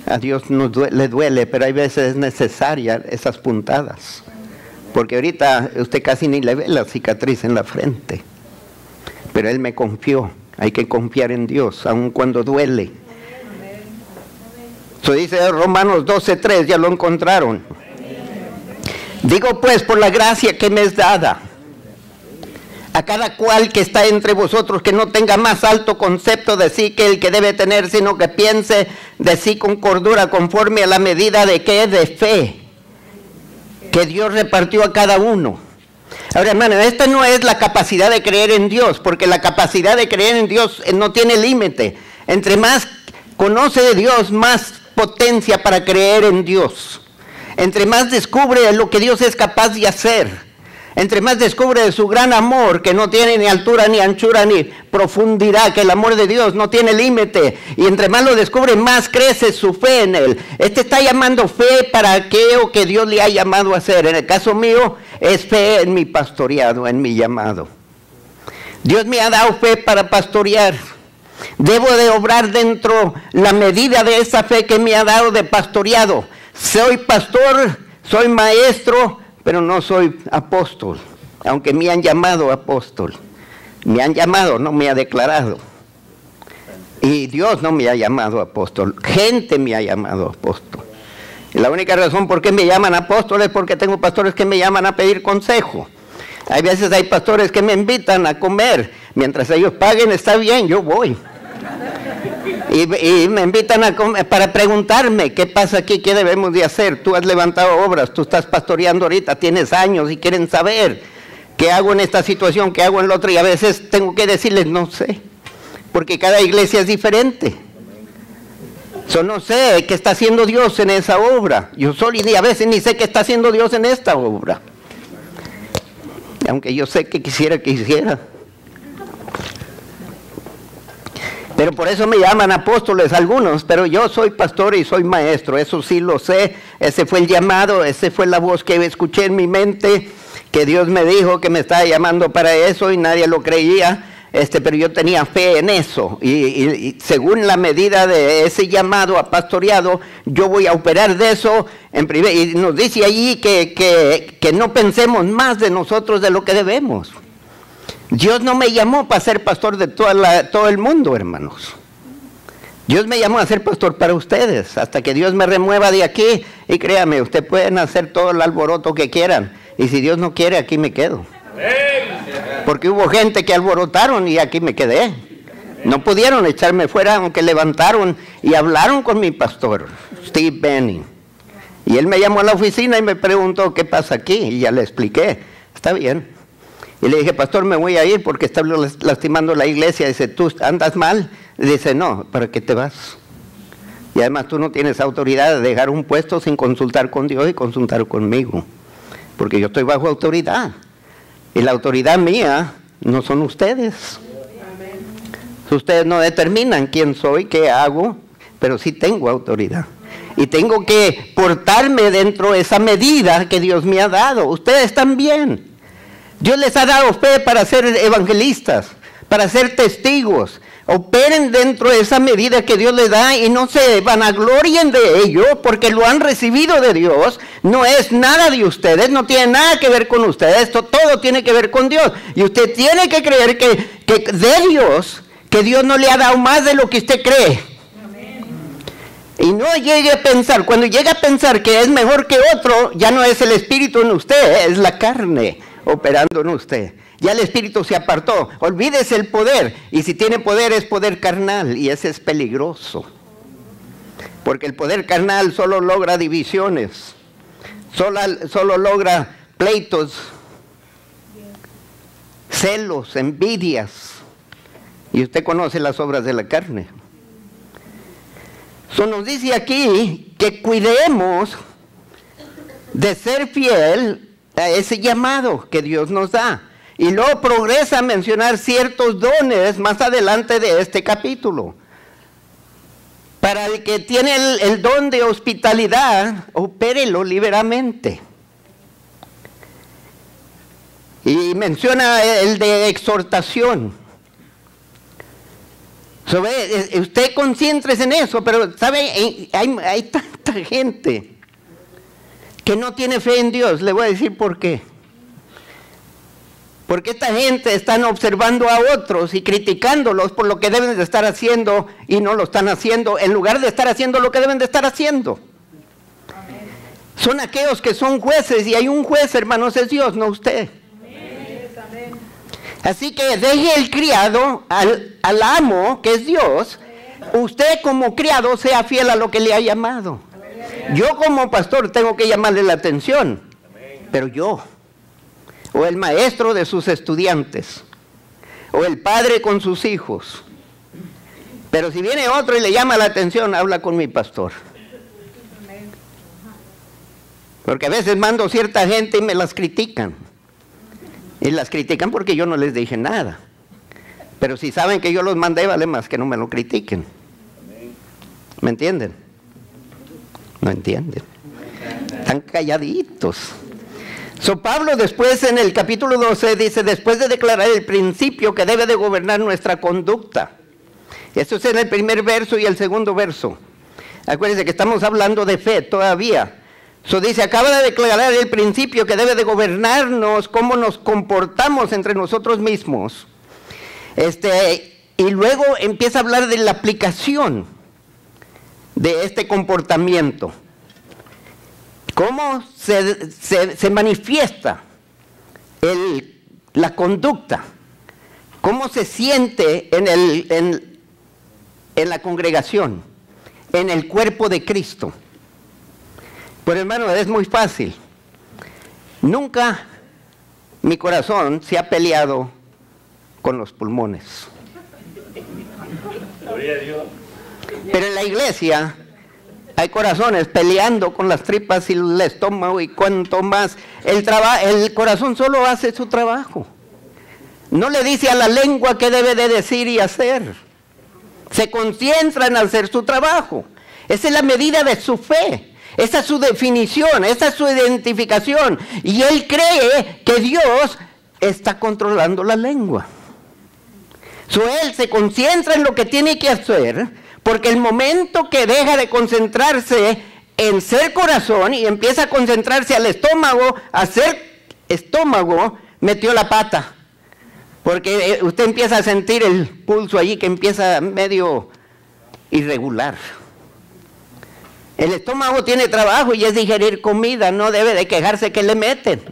Speaker 1: A Dios le duele, pero hay veces es necesaria esas puntadas. Porque ahorita usted casi ni le ve la cicatriz en la frente. Pero Él me confió. Hay que confiar en Dios, aun cuando duele. Eso dice Romanos 12:3, ya lo encontraron. Digo pues, por la gracia que me es dada, a cada cual que está entre vosotros que no tenga más alto concepto de sí que el que debe tener, sino que piense de sí con cordura, conforme a la medida de que es de fe que Dios repartió a cada uno. Ahora, hermano, esta no es la capacidad de creer en Dios, porque la capacidad de creer en Dios no tiene límite. Entre más conoce de Dios, más potencia para creer en Dios. Entre más descubre lo que Dios es capaz de hacer. Entre más descubre de su gran amor, que no tiene ni altura, ni anchura, ni profundidad, que el amor de Dios no tiene límite. Y entre más lo descubre, más crece su fe en Él. Está llamando fe para aquello que Dios le ha llamado a hacer. En el caso mío, es fe en mi pastoreado, en mi llamado. Dios me ha dado fe para pastorear. Debo de obrar dentro la medida de esa fe que me ha dado de pastoreado. Soy pastor, soy maestro, pero no soy apóstol, aunque me han llamado apóstol. Me han llamado, no me ha declarado. Y Dios no me ha llamado apóstol, gente me ha llamado apóstol. Y la única razón por qué me llaman apóstol es porque tengo pastores que me llaman a pedir consejo. Hay veces hay pastores que me invitan a comer, mientras ellos paguen está bien, yo voy. Y me invitan a comer para preguntarme qué pasa aquí, qué debemos de hacer. Tú has levantado obras, tú estás pastoreando ahorita, tienes años y quieren saber qué hago en esta situación, qué hago en la otra. Y a veces tengo que decirles, no sé, porque cada iglesia es diferente. Yo no sé qué está haciendo Dios en esa obra. Yo solo y a veces ni sé qué está haciendo Dios en esta obra. Aunque yo sé que quisiera. Pero por eso me llaman apóstoles algunos, pero yo soy pastor y soy maestro, eso sí lo sé. Ese fue el llamado, esa fue la voz que escuché en mi mente, que Dios me dijo que me estaba llamando para eso y nadie lo creía. pero yo tenía fe en eso. Y según la medida de ese llamado a pastoreado, yo voy a operar de eso. Y nos dice allí que no pensemos más de nosotros de lo que debemos. Dios no me llamó para ser pastor de todo el mundo, hermanos. Dios me llamó a ser pastor para ustedes, hasta que Dios me remueva de aquí. Y créame, ustedes pueden hacer todo el alboroto que quieran. Y si Dios no quiere, aquí me quedo. Porque hubo gente que alborotaron y aquí me quedé. No pudieron echarme fuera, aunque levantaron y hablaron con mi pastor, Steve Benning. Y él me llamó a la oficina y me preguntó, ¿qué pasa aquí? Y ya le expliqué, está bien. Y le dije, pastor, me voy a ir porque está lastimando la iglesia. Dice, ¿tú andas mal? Y dice, no, ¿para qué te vas? Y además tú no tienes autoridad de dejar un puesto sin consultar con Dios y consultar conmigo. Porque yo estoy bajo autoridad. Y la autoridad mía no son ustedes. Ustedes no determinan quién soy, qué hago, pero sí tengo autoridad. Y tengo que portarme dentro de esa medida que Dios me ha dado. Ustedes también. Dios les ha dado fe para ser evangelistas, para ser testigos. Operen dentro de esa medida que Dios les da y no se vanaglorien de ello porque lo han recibido de Dios. No es nada de ustedes, no tiene nada que ver con ustedes, todo tiene que ver con Dios. Y usted tiene que creer que de Dios, que Dios no le ha dado más de lo que usted cree. Y no llegue a pensar, cuando llega a pensar que es mejor que otro, ya no es el espíritu en usted, es la carne operando en usted. Ya el espíritu se apartó. Olvídese el poder. Y si tiene poder es poder carnal. Y ese es peligroso. Porque el poder carnal solo logra divisiones. Solo logra pleitos, celos, envidias. Y usted conoce las obras de la carne. Nos dice aquí que cuidemos de ser fiel a ese llamado que Dios nos da. Y luego progresa a mencionar ciertos dones más adelante de este capítulo. Para el que tiene el don de hospitalidad, opérelo liberamente. Y menciona el de exhortación. Usted concéntrese en eso, pero ¿sabe? Hay tanta gente que no tiene fe en Dios. Le voy a decir por qué. Porque esta gente están observando a otros y criticándolos por lo que deben de estar haciendo y no lo están haciendo, en lugar de estar haciendo lo que deben de estar haciendo. Amén. Son aquellos que son jueces y hay un juez, hermanos, es Dios, no usted. Amén. Así que deje el criado al amo, que es Dios. Usted como criado sea fiel a lo que le ha llamado. Amén. Yo como pastor tengo que llamarle la atención, pero yo... o el maestro de sus estudiantes, o el padre con sus hijos. Pero si viene otro y le llama la atención, habla con mi pastor. Porque a veces mando cierta gente y me las critican. Y las critican porque yo no les dije nada. Pero si saben que yo los mandé, vale más que no me lo critiquen. ¿Me entienden? No entienden. Están calladitos. Pablo después en el capítulo 12 dice, después de declarar el principio que debe de gobernar nuestra conducta. Esto es en el primer verso y el segundo verso. Acuérdense que estamos hablando de fe todavía. Dice, acaba de declarar el principio que debe de gobernarnos, cómo nos comportamos entre nosotros mismos. Y luego empieza a hablar de la aplicación de este comportamiento. ¿Cómo se manifiesta la conducta? ¿Cómo se siente en la congregación, en el cuerpo de Cristo? Pues hermano, es muy fácil. Nunca mi corazón se ha peleado con los pulmones. Gloria a Dios. Pero en la iglesia... hay corazones peleando con las tripas y el estómago y cuanto más. El corazón solo hace su trabajo. No le dice a la lengua qué debe de decir y hacer. Se concentra en hacer su trabajo. Esa es la medida de su fe. Esa es su definición, esa es su identificación. Y él cree que Dios está controlando la lengua. Él se concentra en lo que tiene que hacer, porque el momento que deja de concentrarse en ser corazón y empieza a concentrarse al estómago, a ser estómago, metió la pata. Porque usted empieza a sentir el pulso allí que empieza medio irregular. El estómago tiene trabajo y es digerir comida, no debe de quejarse que le meten.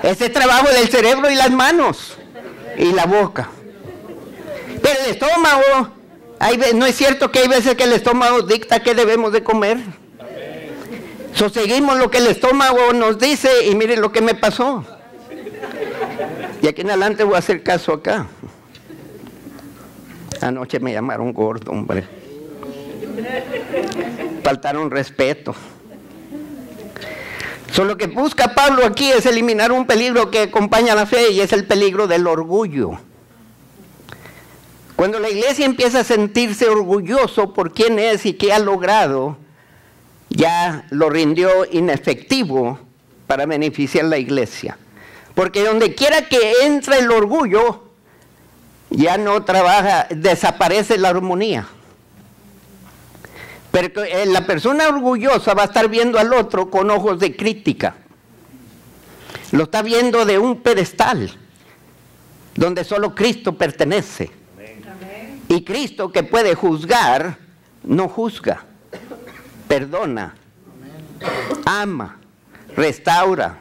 Speaker 1: Ese es trabajo del cerebro y las manos y la boca. Pero el estómago, no es cierto que hay veces que el estómago dicta qué debemos de comer. Seguimos lo que el estómago nos dice y miren lo que me pasó. Y aquí en adelante voy a hacer caso acá. Anoche me llamaron gordo, hombre. Faltaron respeto. Lo que busca Pablo aquí es eliminar un peligro que acompaña la fe y es el peligro del orgullo. Cuando la iglesia empieza a sentirse orgulloso por quién es y qué ha logrado, ya lo rindió inefectivo para beneficiar a la iglesia. Porque donde quiera que entre el orgullo, ya no trabaja, desaparece la armonía. Pero la persona orgullosa va a estar viendo al otro con ojos de crítica. Lo está viendo de un pedestal, donde solo Cristo pertenece. Y Cristo, que puede juzgar, no juzga, perdona, ama, restaura.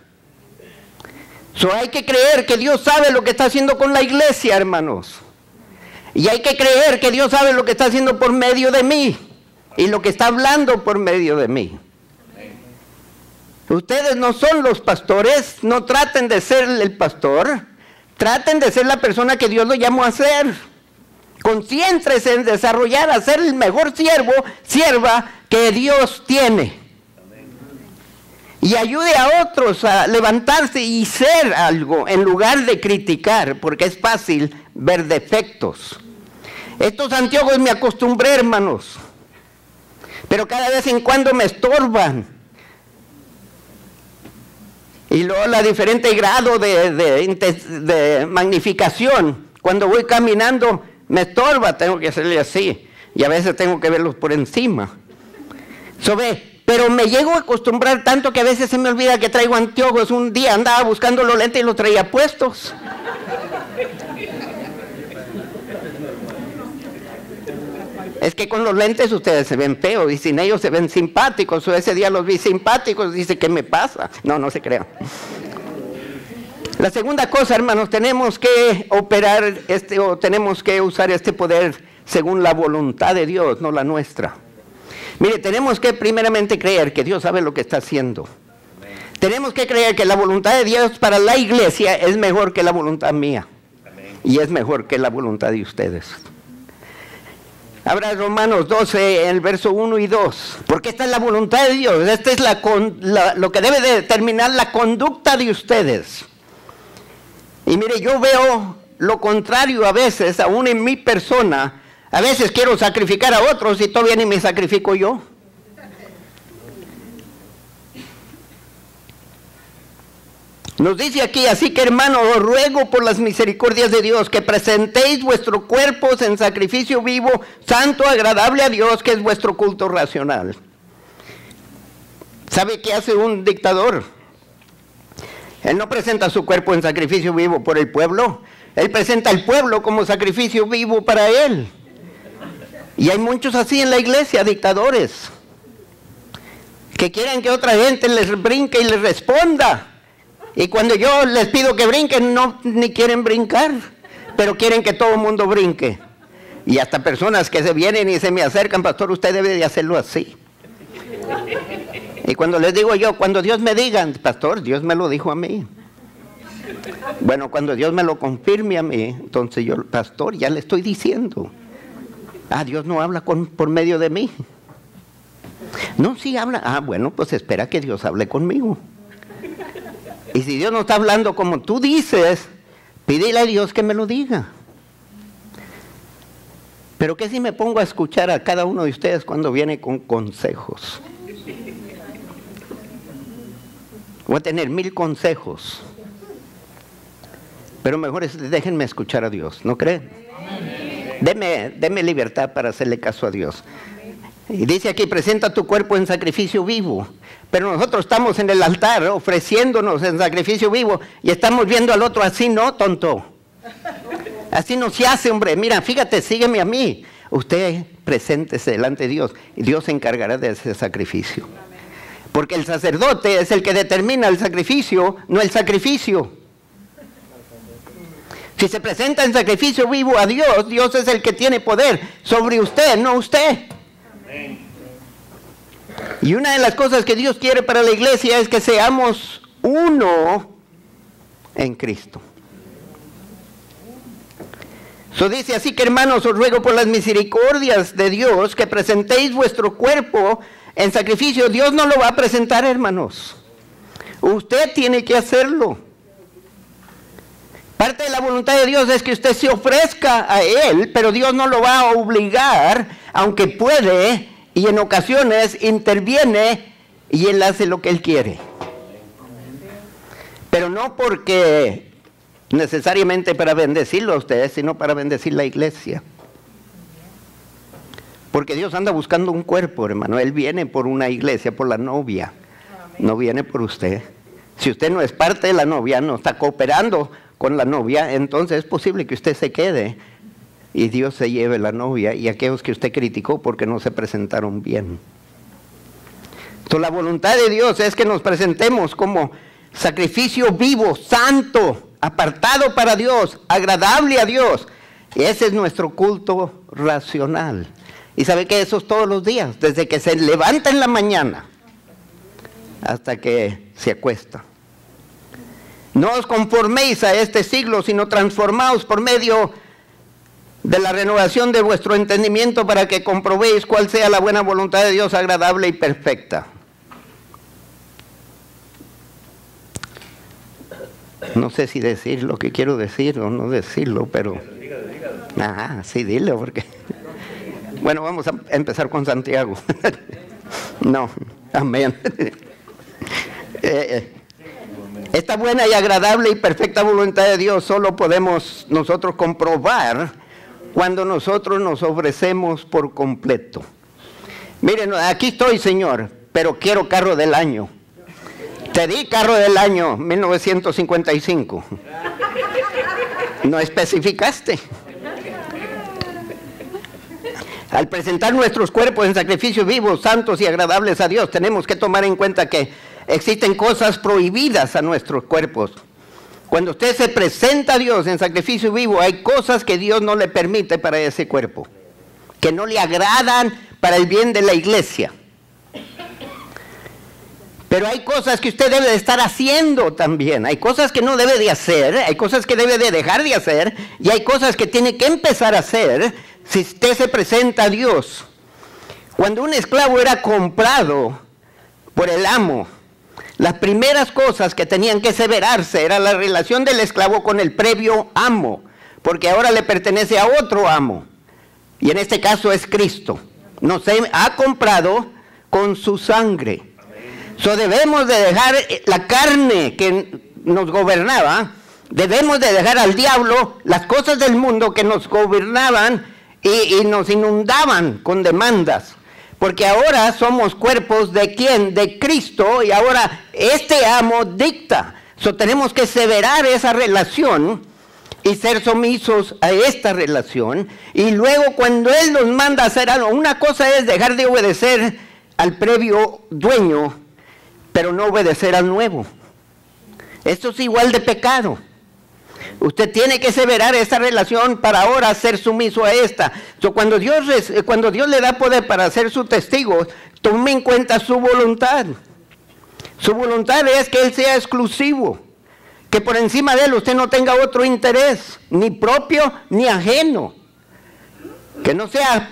Speaker 1: Hay que creer que Dios sabe lo que está haciendo con la iglesia, hermanos. Y hay que creer que Dios sabe lo que está haciendo por medio de mí. Y lo que está hablando por medio de mí. Ustedes no son los pastores, no traten de ser el pastor, traten de ser la persona que Dios lo llamó a ser. Concéntrense en desarrollar, a ser el mejor sierva que Dios tiene. Y ayude a otros a levantarse y ser algo en lugar de criticar, porque es fácil ver defectos. Estos anteojos me acostumbré, hermanos, pero cada vez en cuando me estorban. Y luego la diferente grado de magnificación. Cuando voy caminando me estorba, tengo que hacerle así. Y a veces tengo que verlos por encima. Pero me llego a acostumbrar tanto que a veces se me olvida que traigo anteojos. Un día andaba buscando los lentes y los traía puestos. Es que con los lentes ustedes se ven feos y sin ellos se ven simpáticos. Ese día los vi simpáticos, dice, ¿qué me pasa? No se crean. La segunda cosa, hermanos, tenemos que operar o tenemos que usar este poder según la voluntad de Dios, no la nuestra. Mire, tenemos que primeramente creer que Dios sabe lo que está haciendo. Tenemos que creer que la voluntad de Dios para la iglesia es mejor que la voluntad mía. Y es mejor que la voluntad de ustedes. Abra Romanos 12, el verso 1 y 2. Porque esta es la voluntad de Dios. Esta es lo que debe de determinar la conducta de ustedes. Y mire, yo veo lo contrario a veces, aún en mi persona. A veces quiero sacrificar a otros y todavía ni me sacrifico yo. Nos dice aquí, así que hermano, os ruego por las misericordias de Dios que presentéis vuestros cuerpos en sacrificio vivo, santo, agradable a Dios, que es vuestro culto racional. ¿Sabe qué hace un dictador? Él no presenta su cuerpo en sacrificio vivo por el pueblo, él presenta al pueblo como sacrificio vivo para él. Y hay muchos así en la iglesia, dictadores, que quieren que otra gente les brinque y les responda. Y cuando yo les pido que brinquen, ni quieren brincar, pero quieren que todo el mundo brinque. Y hasta personas que se vienen y se me acercan, pastor, usted debe de hacerlo así. Y cuando les digo yo, cuando Dios me diga, pastor, Dios me lo dijo a mí. Bueno, cuando Dios me lo confirme a mí, entonces yo, pastor, ya le estoy diciendo. Dios no habla por medio de mí. No, sí habla. Bueno, pues espera que Dios hable conmigo. Y si Dios no está hablando como tú dices, pídele a Dios que me lo diga. Pero ¿qué si me pongo a escuchar a cada uno de ustedes cuando viene con consejos? Voy a tener 1000 consejos. Pero mejor déjenme escuchar a Dios, ¿no creen? Deme libertad para hacerle caso a Dios. Y dice aquí, presenta tu cuerpo en sacrificio vivo. Pero nosotros estamos en el altar ofreciéndonos en sacrificio vivo y estamos viendo al otro así, ¿no, tonto? Así no se hace, hombre. Mira, fíjate, sígueme a mí. Usted preséntese delante de Dios y Dios se encargará de ese sacrificio. Porque el sacerdote es el que determina el sacrificio, no el sacrificio. Si se presenta en sacrificio vivo a Dios, Dios es el que tiene poder sobre usted, no usted. Y una de las cosas que Dios quiere para la iglesia es que seamos uno en Cristo. Eso dice, así que hermanos, os ruego por las misericordias de Dios que presentéis vuestro cuerpo en sacrificio. Dios no lo va a presentar, hermanos. Usted tiene que hacerlo. Parte de la voluntad de Dios es que usted se ofrezca a Él, pero Dios no lo va a obligar, aunque puede, y en ocasiones interviene y Él hace lo que Él quiere. Pero no porque necesariamente para bendecirlo a usted, sino para bendecir la iglesia. Porque Dios anda buscando un cuerpo, hermano. Él viene por una iglesia, por la novia. No viene por usted. Si usted no es parte de la novia, no está cooperando con la novia, entonces es posible que usted se quede y Dios se lleve la novia y aquellos que usted criticó porque no se presentaron bien. Entonces, la voluntad de Dios es que nos presentemos como sacrificio vivo, santo, apartado para Dios, agradable a Dios. Y ese es nuestro culto racional. Y sabe que eso es todos los días, desde que se levanta en la mañana hasta que se acuesta. No os conforméis a este siglo, sino transformaos por medio de la renovación de vuestro entendimiento para que comprobéis cuál sea la buena voluntad de Dios, agradable y perfecta. No sé si decir lo que quiero decir o no decirlo, pero... Ajá, sí, dilo, porque... Bueno, vamos a empezar con Santiago. No, amén. Esta buena y agradable y perfecta voluntad de Dios solo podemos nosotros comprobar cuando nosotros nos ofrecemos por completo. Miren, aquí estoy, Señor, pero quiero carro del año. Te di carro del año 1955. No especificaste. Al presentar nuestros cuerpos en sacrificios vivos, santos y agradables a Dios, tenemos que tomar en cuenta que existen cosas prohibidas a nuestros cuerpos. Cuando usted se presenta a Dios en sacrificio vivo, hay cosas que Dios no le permite para ese cuerpo, que no le agradan para el bien de la iglesia. Pero hay cosas que usted debe de estar haciendo también. Hay cosas que no debe de hacer, hay cosas que debe de dejar de hacer, y hay cosas que tiene que empezar a hacer si usted se presenta a Dios. Cuando un esclavo era comprado por el amo, las primeras cosas que tenían que severarse era la relación del esclavo con el previo amo, porque ahora le pertenece a otro amo, y en este caso es Cristo. Nos ha comprado con su sangre. So, debemos de dejar la carne que nos gobernaba, debemos de dejar al diablo las cosas del mundo que nos gobernaban y nos inundaban con demandas. Porque ahora somos cuerpos de ¿quién? De Cristo, y ahora este amo dicta. So, tenemos que severar esa relación y ser sumisos a esta relación. Y luego cuando Él nos manda a hacer algo, una cosa es dejar de obedecer al previo dueño, pero no obedecer al nuevo. Esto es igual de pecado. Usted tiene que severar esa relación para ahora ser sumiso a esta. Cuando Dios le da poder para ser su testigo, tome en cuenta su voluntad. Su voluntad es que Él sea exclusivo, que por encima de Él usted no tenga otro interés, ni propio ni ajeno. Que no sea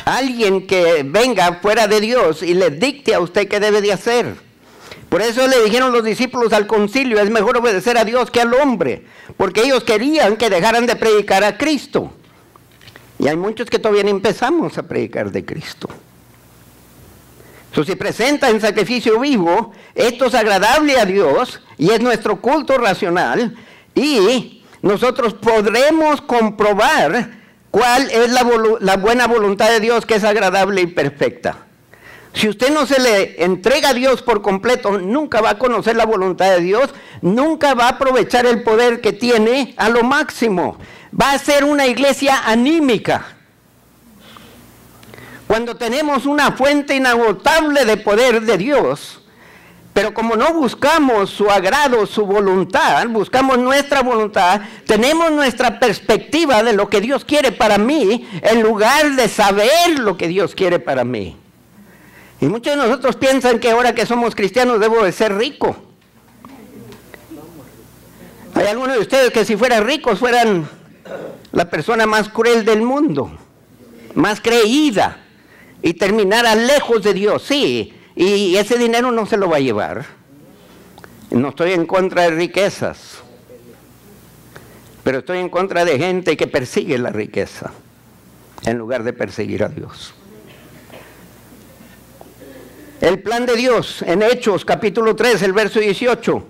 Speaker 1: alguien que venga fuera de Dios y le dicte a usted qué debe de hacer. Por eso le dijeron los discípulos al concilio, es mejor obedecer a Dios que al hombre, porque ellos querían que dejaran de predicar a Cristo. Y hay muchos que todavía no empezamos a predicar de Cristo. Entonces, se presenta en sacrificio vivo, esto es agradable a Dios y es nuestro culto racional, y nosotros podremos comprobar cuál es la buena voluntad de Dios, que es agradable y perfecta. Si usted no se le entrega a Dios por completo, nunca va a conocer la voluntad de Dios, nunca va a aprovechar el poder que tiene a lo máximo. Va a ser una iglesia anímica. Cuando tenemos una fuente inagotable de poder de Dios, pero como no buscamos su agrado, su voluntad, buscamos nuestra voluntad, tenemos nuestra perspectiva de lo que Dios quiere para mí, en lugar de saber lo que Dios quiere para mí. Y muchos de nosotros piensan que ahora que somos cristianos debo de ser rico. Hay algunos de ustedes que si fueran ricos fueran la persona más cruel del mundo, más creída, y terminara lejos de Dios. Sí, y ese dinero no se lo va a llevar. No estoy en contra de riquezas, pero estoy en contra de gente que persigue la riqueza en lugar de perseguir a Dios. El plan de Dios en Hechos capítulo 3, el verso 18.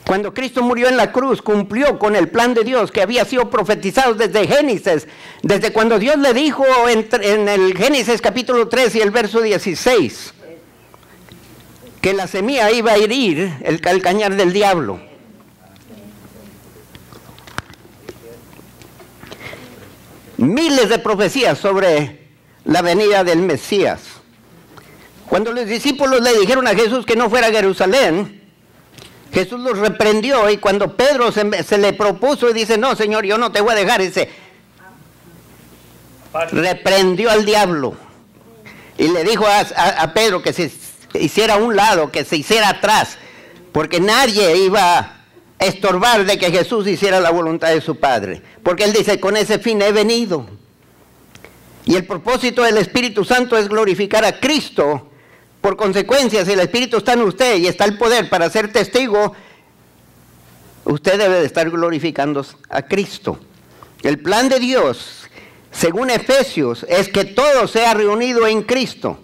Speaker 1: Cuando Cristo murió en la cruz, cumplió con el plan de Dios que había sido profetizado desde Génesis, desde cuando Dios le dijo en el Génesis capítulo 3 y el verso 16, que la semilla iba a herir el calcañar del diablo. Miles de profecías sobre la venida del Mesías. Cuando los discípulos le dijeron a Jesús que no fuera a Jerusalén, Jesús los reprendió, y cuando Pedro se le propuso y dice, no, Señor, yo no te voy a dejar, reprendió al diablo y le dijo a Pedro que se hiciera a un lado, que se hiciera atrás, porque nadie iba a estorbar de que Jesús hiciera la voluntad de su Padre, porque él dice, con ese fin he venido. Y el propósito del Espíritu Santo es glorificar a Cristo. Por consecuencia, si el Espíritu está en usted y está el poder para ser testigo, usted debe de estar glorificando a Cristo. El plan de Dios, según Efesios, es que todo sea reunido en Cristo,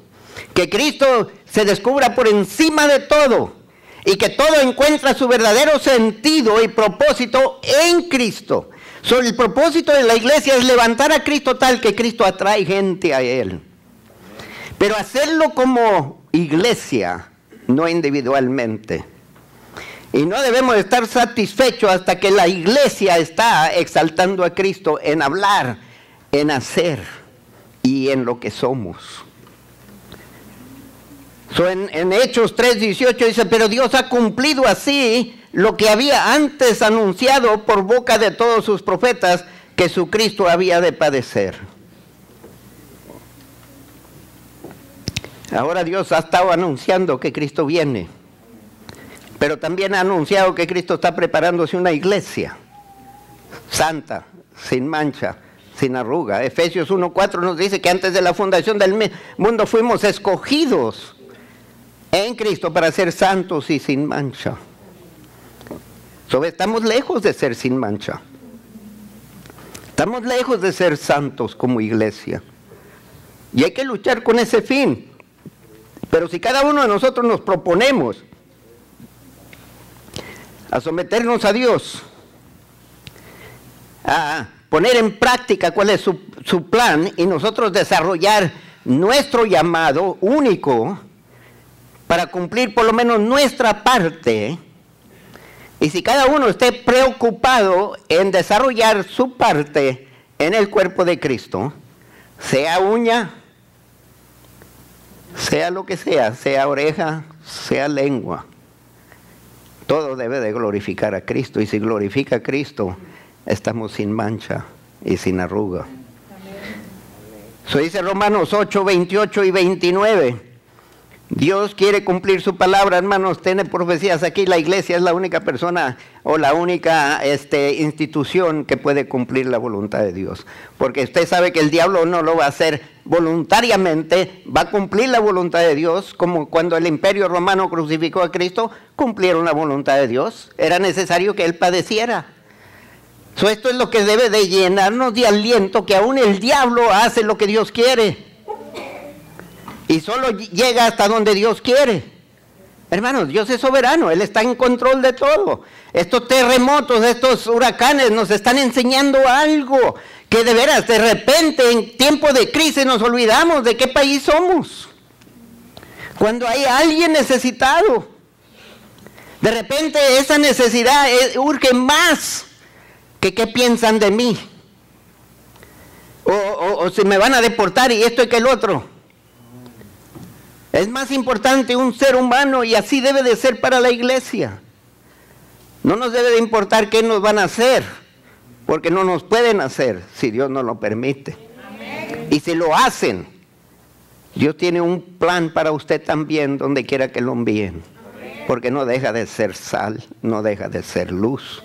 Speaker 1: que Cristo se descubra por encima de todo y que todo encuentra su verdadero sentido y propósito en Cristo. El propósito de la iglesia es levantar a Cristo tal que Cristo atrae gente a Él. Pero hacerlo como iglesia, no individualmente. Y no debemos estar satisfechos hasta que la iglesia está exaltando a Cristo en hablar, en hacer y en lo que somos. En Hechos 3:18 dice, pero Dios ha cumplido así lo que había antes anunciado por boca de todos sus profetas, que su Cristo había de padecer. Ahora Dios ha estado anunciando que Cristo viene, pero también ha anunciado que Cristo está preparándose una iglesia santa, sin mancha, sin arruga. Efesios 1:4 nos dice que antes de la fundación del mundo fuimos escogidos en Cristo para ser santos y sin mancha. Estamos lejos de ser sin mancha. Estamos lejos de ser santos como iglesia. Y hay que luchar con ese fin. Pero si cada uno de nosotros nos proponemos a someternos a Dios, a poner en práctica cuál es su plan, y nosotros desarrollar nuestro llamado único para cumplir por lo menos nuestra parte, y si cada uno esté preocupado en desarrollar su parte en el cuerpo de Cristo, sea uña, sea lo que sea oreja, sea lengua, todo debe de glorificar a Cristo. Y si glorifica a Cristo, estamos sin mancha y sin arruga. Eso dice Romanos 8, 28 y 29. Dios quiere cumplir su palabra, hermanos. Tiene profecías aquí. La iglesia es la única persona o la única institución que puede cumplir la voluntad de Dios. Porque usted sabe que el diablo no lo va a hacer voluntariamente, va a cumplir la voluntad de Dios, como cuando el imperio romano crucificó a Cristo, cumplieron la voluntad de Dios. Era necesario que Él padeciera. Esto es lo que debe de llenarnos de aliento, que aún el diablo hace lo que Dios quiere. Y solo llega hasta donde Dios quiere. Hermanos, Dios es soberano, Él está en control de todo. Estos terremotos, estos huracanes nos están enseñando algo, que de veras, de repente, en tiempo de crisis nos olvidamos de qué país somos. Cuando hay alguien necesitado, de repente esa necesidad urge más que qué piensan de mí. O si me van a deportar y esto y que el otro. Es más importante un ser humano y así debe de ser para la iglesia. No nos debe de importar qué nos van a hacer, porque no nos pueden hacer si Dios no lo permite. Amén. Y si lo hacen, Dios tiene un plan para usted también donde quiera que lo envíen. Amén. Porque no deja de ser sal, no deja de ser luz.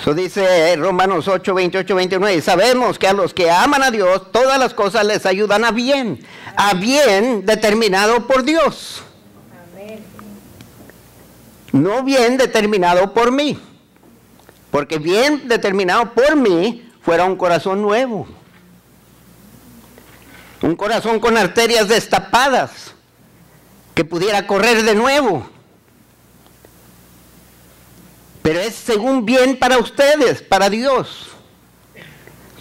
Speaker 1: Eso dice Romanos 8, 28, 29. Y sabemos que a los que aman a Dios, todas las cosas les ayudan a bien determinado por Dios. Amén. No bien determinado por mí. Porque bien determinado por mí fuera un corazón nuevo. Un corazón con arterias destapadas, que pudiera correr de nuevo. Pero es según bien para ustedes, para Dios.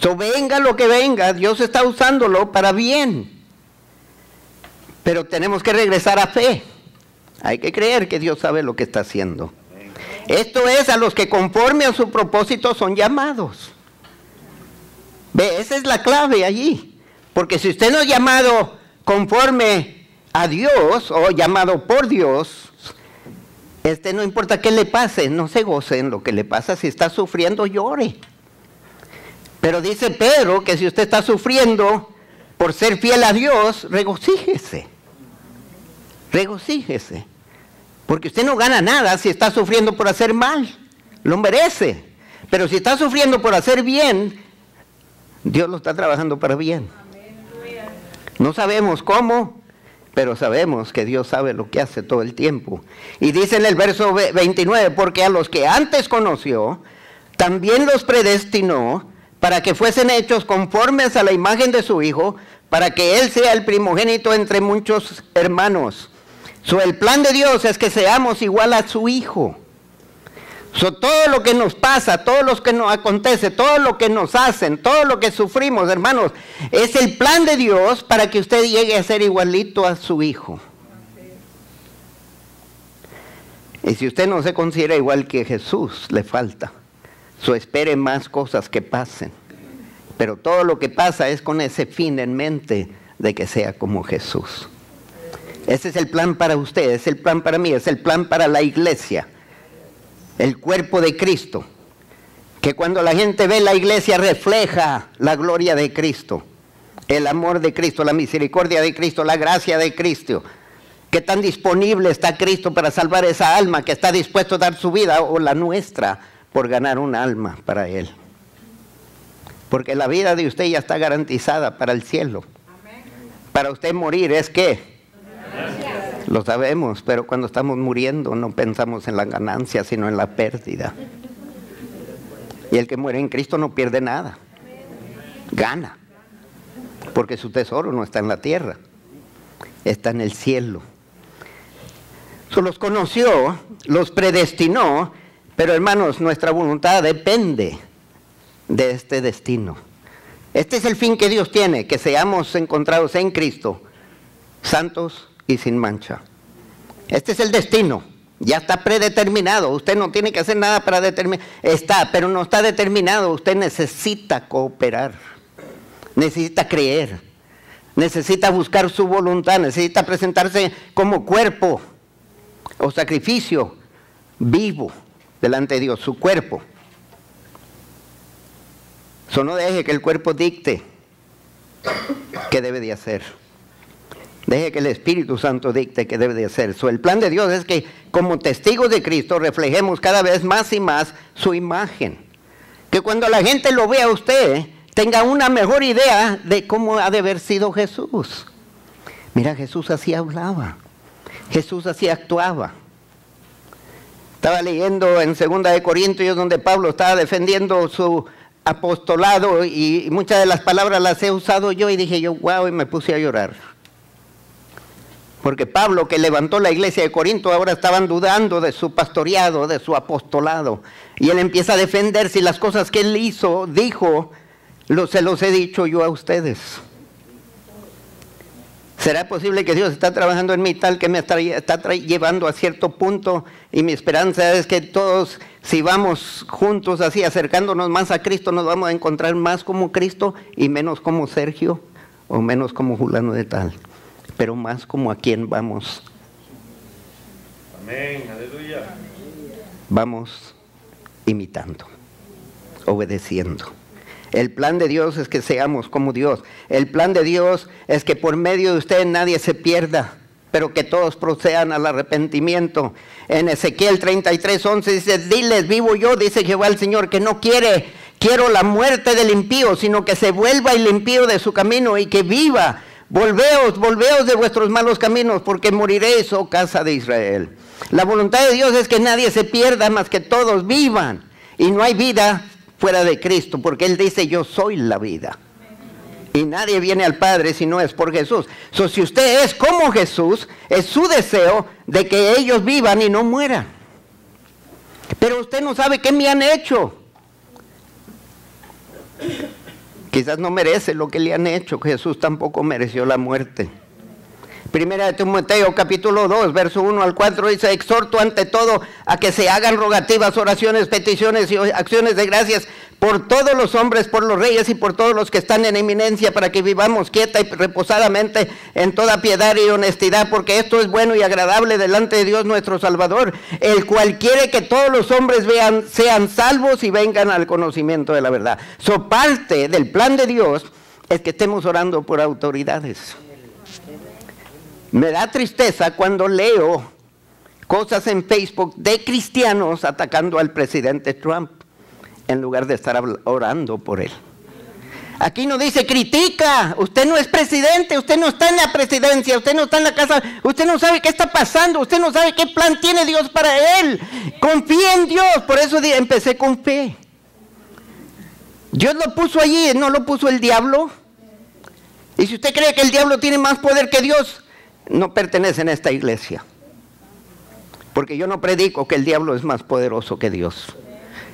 Speaker 1: So venga lo que venga, Dios está usándolo para bien. Pero tenemos que regresar a fe. Hay que creer que Dios sabe lo que está haciendo. Esto es a los que conforme a su propósito son llamados. Ve, esa es la clave allí. Porque si usted no es llamado conforme a Dios o llamado por Dios, no importa qué le pase, no se goce en lo que le pasa. Si está sufriendo, llore. Pero dice Pedro que si usted está sufriendo por ser fiel a Dios, regocíjese. Regocíjese. Porque usted no gana nada si está sufriendo por hacer mal. Lo merece. Pero si está sufriendo por hacer bien, Dios lo está trabajando para bien. No sabemos cómo, pero sabemos que Dios sabe lo que hace todo el tiempo. Y dice en el verso 29, porque a los que antes conoció, también los predestinó para que fuesen hechos conformes a la imagen de su Hijo, para que Él sea el primogénito entre muchos hermanos. El plan de Dios es que seamos igual a su Hijo. Todo lo que nos pasa, todo lo que nos acontece, todo lo que nos hacen, todo lo que sufrimos, hermanos, es el plan de Dios para que usted llegue a ser igualito a su Hijo. Y si usted no se considera igual que Jesús, le falta. Espere más cosas que pasen. Pero todo lo que pasa es con ese fin en mente de que sea como Jesús. Ese es el plan para usted, es el plan para mí, es el plan para la iglesia. El cuerpo de Cristo, que cuando la gente ve la iglesia refleja la gloria de Cristo, el amor de Cristo, la misericordia de Cristo, la gracia de Cristo. Qué tan disponible está Cristo para salvar esa alma, que está dispuesto a dar su vida o la nuestra por ganar un alma para Él. Porque la vida de usted ya está garantizada para el cielo. Para usted morir es ¿qué? Lo sabemos, pero cuando estamos muriendo no pensamos en la ganancia, sino en la pérdida. Y el que muere en Cristo no pierde nada. Gana. Porque su tesoro no está en la tierra, está en el cielo. Los conoció, los predestinó, pero hermanos, nuestra voluntad depende de este destino. Este es el fin que Dios tiene, que seamos encontrados en Cristo, santos y sin mancha. Este es el destino, ya está predeterminado. Usted no tiene que hacer nada para determinar, pero no está determinado. Usted necesita cooperar, necesita creer, necesita buscar su voluntad, necesita presentarse como cuerpo o sacrificio vivo delante de Dios, su cuerpo. No deje que el cuerpo dicte qué debe de hacer. Deje que el Espíritu Santo dicte qué debe de hacer. El plan de Dios es que como testigos de Cristo reflejemos cada vez más y más su imagen. Que cuando la gente lo vea a usted, tenga una mejor idea de cómo ha de haber sido Jesús. Mira, Jesús así hablaba. Jesús así actuaba. Estaba leyendo en 2 Corintios donde Pablo estaba defendiendo su apostolado y muchas de las palabras las he usado yo y dije yo, wow, y me puse a llorar. Porque Pablo, que levantó la iglesia de Corinto, ahora estaban dudando de su pastoreado, de su apostolado. Y él empieza a defender si las cosas que él dijo, se los he dicho yo a ustedes. ¿Será posible que Dios está trabajando en mí tal que me está llevando a cierto punto? Y mi esperanza es que todos, si vamos juntos así, acercándonos más a Cristo, nos vamos a encontrar más como Cristo y menos como Sergio o menos como fulano de tal. Pero más como a quién vamos.
Speaker 2: Amén, aleluya.
Speaker 1: Vamos imitando, obedeciendo. El plan de Dios es que seamos como Dios. El plan de Dios es que por medio de ustedes nadie se pierda, pero que todos procedan al arrepentimiento. En Ezequiel 33:11 dice, diles, vivo yo, dice Jehová el Señor, que no quiero la muerte del impío, sino que se vuelva el impío de su camino y que viva. Volveos de vuestros malos caminos, porque moriréis, oh casa de Israel. La voluntad de Dios es que nadie se pierda, más que todos vivan. Y no hay vida fuera de Cristo, porque Él dice, yo soy la vida. Y nadie viene al Padre si no es por Jesús. Si usted es como Jesús, es su deseo de que ellos vivan y no mueran. Pero usted no sabe qué me han hecho. Quizás no merece lo que le han hecho. Jesús tampoco mereció la muerte. Primera de Timoteo capítulo 2, verso 1 al 4 dice, exhorto ante todo a que se hagan rogativas, oraciones, peticiones y acciones de gracias por todos los hombres, por los reyes y por todos los que están en eminencia, para que vivamos quieta y reposadamente en toda piedad y honestidad, porque esto es bueno y agradable delante de Dios nuestro Salvador, el cual quiere que todos los hombres sean salvos y vengan al conocimiento de la verdad. Parte del plan de Dios es que estemos orando por autoridades. Me da tristeza cuando leo cosas en Facebook de cristianos atacando al presidente Trump en lugar de estar orando por él. Aquí no dice critica, usted no es presidente, usted no está en la presidencia, usted no está en la casa, usted no sabe qué está pasando, usted no sabe qué plan tiene Dios para él. Confía en Dios, por eso empecé con fe. Dios lo puso allí, no lo puso el diablo. Y si usted cree que el diablo tiene más poder que Dios, no pertenecen a esta iglesia, porque yo no predico que el diablo es más poderoso que Dios,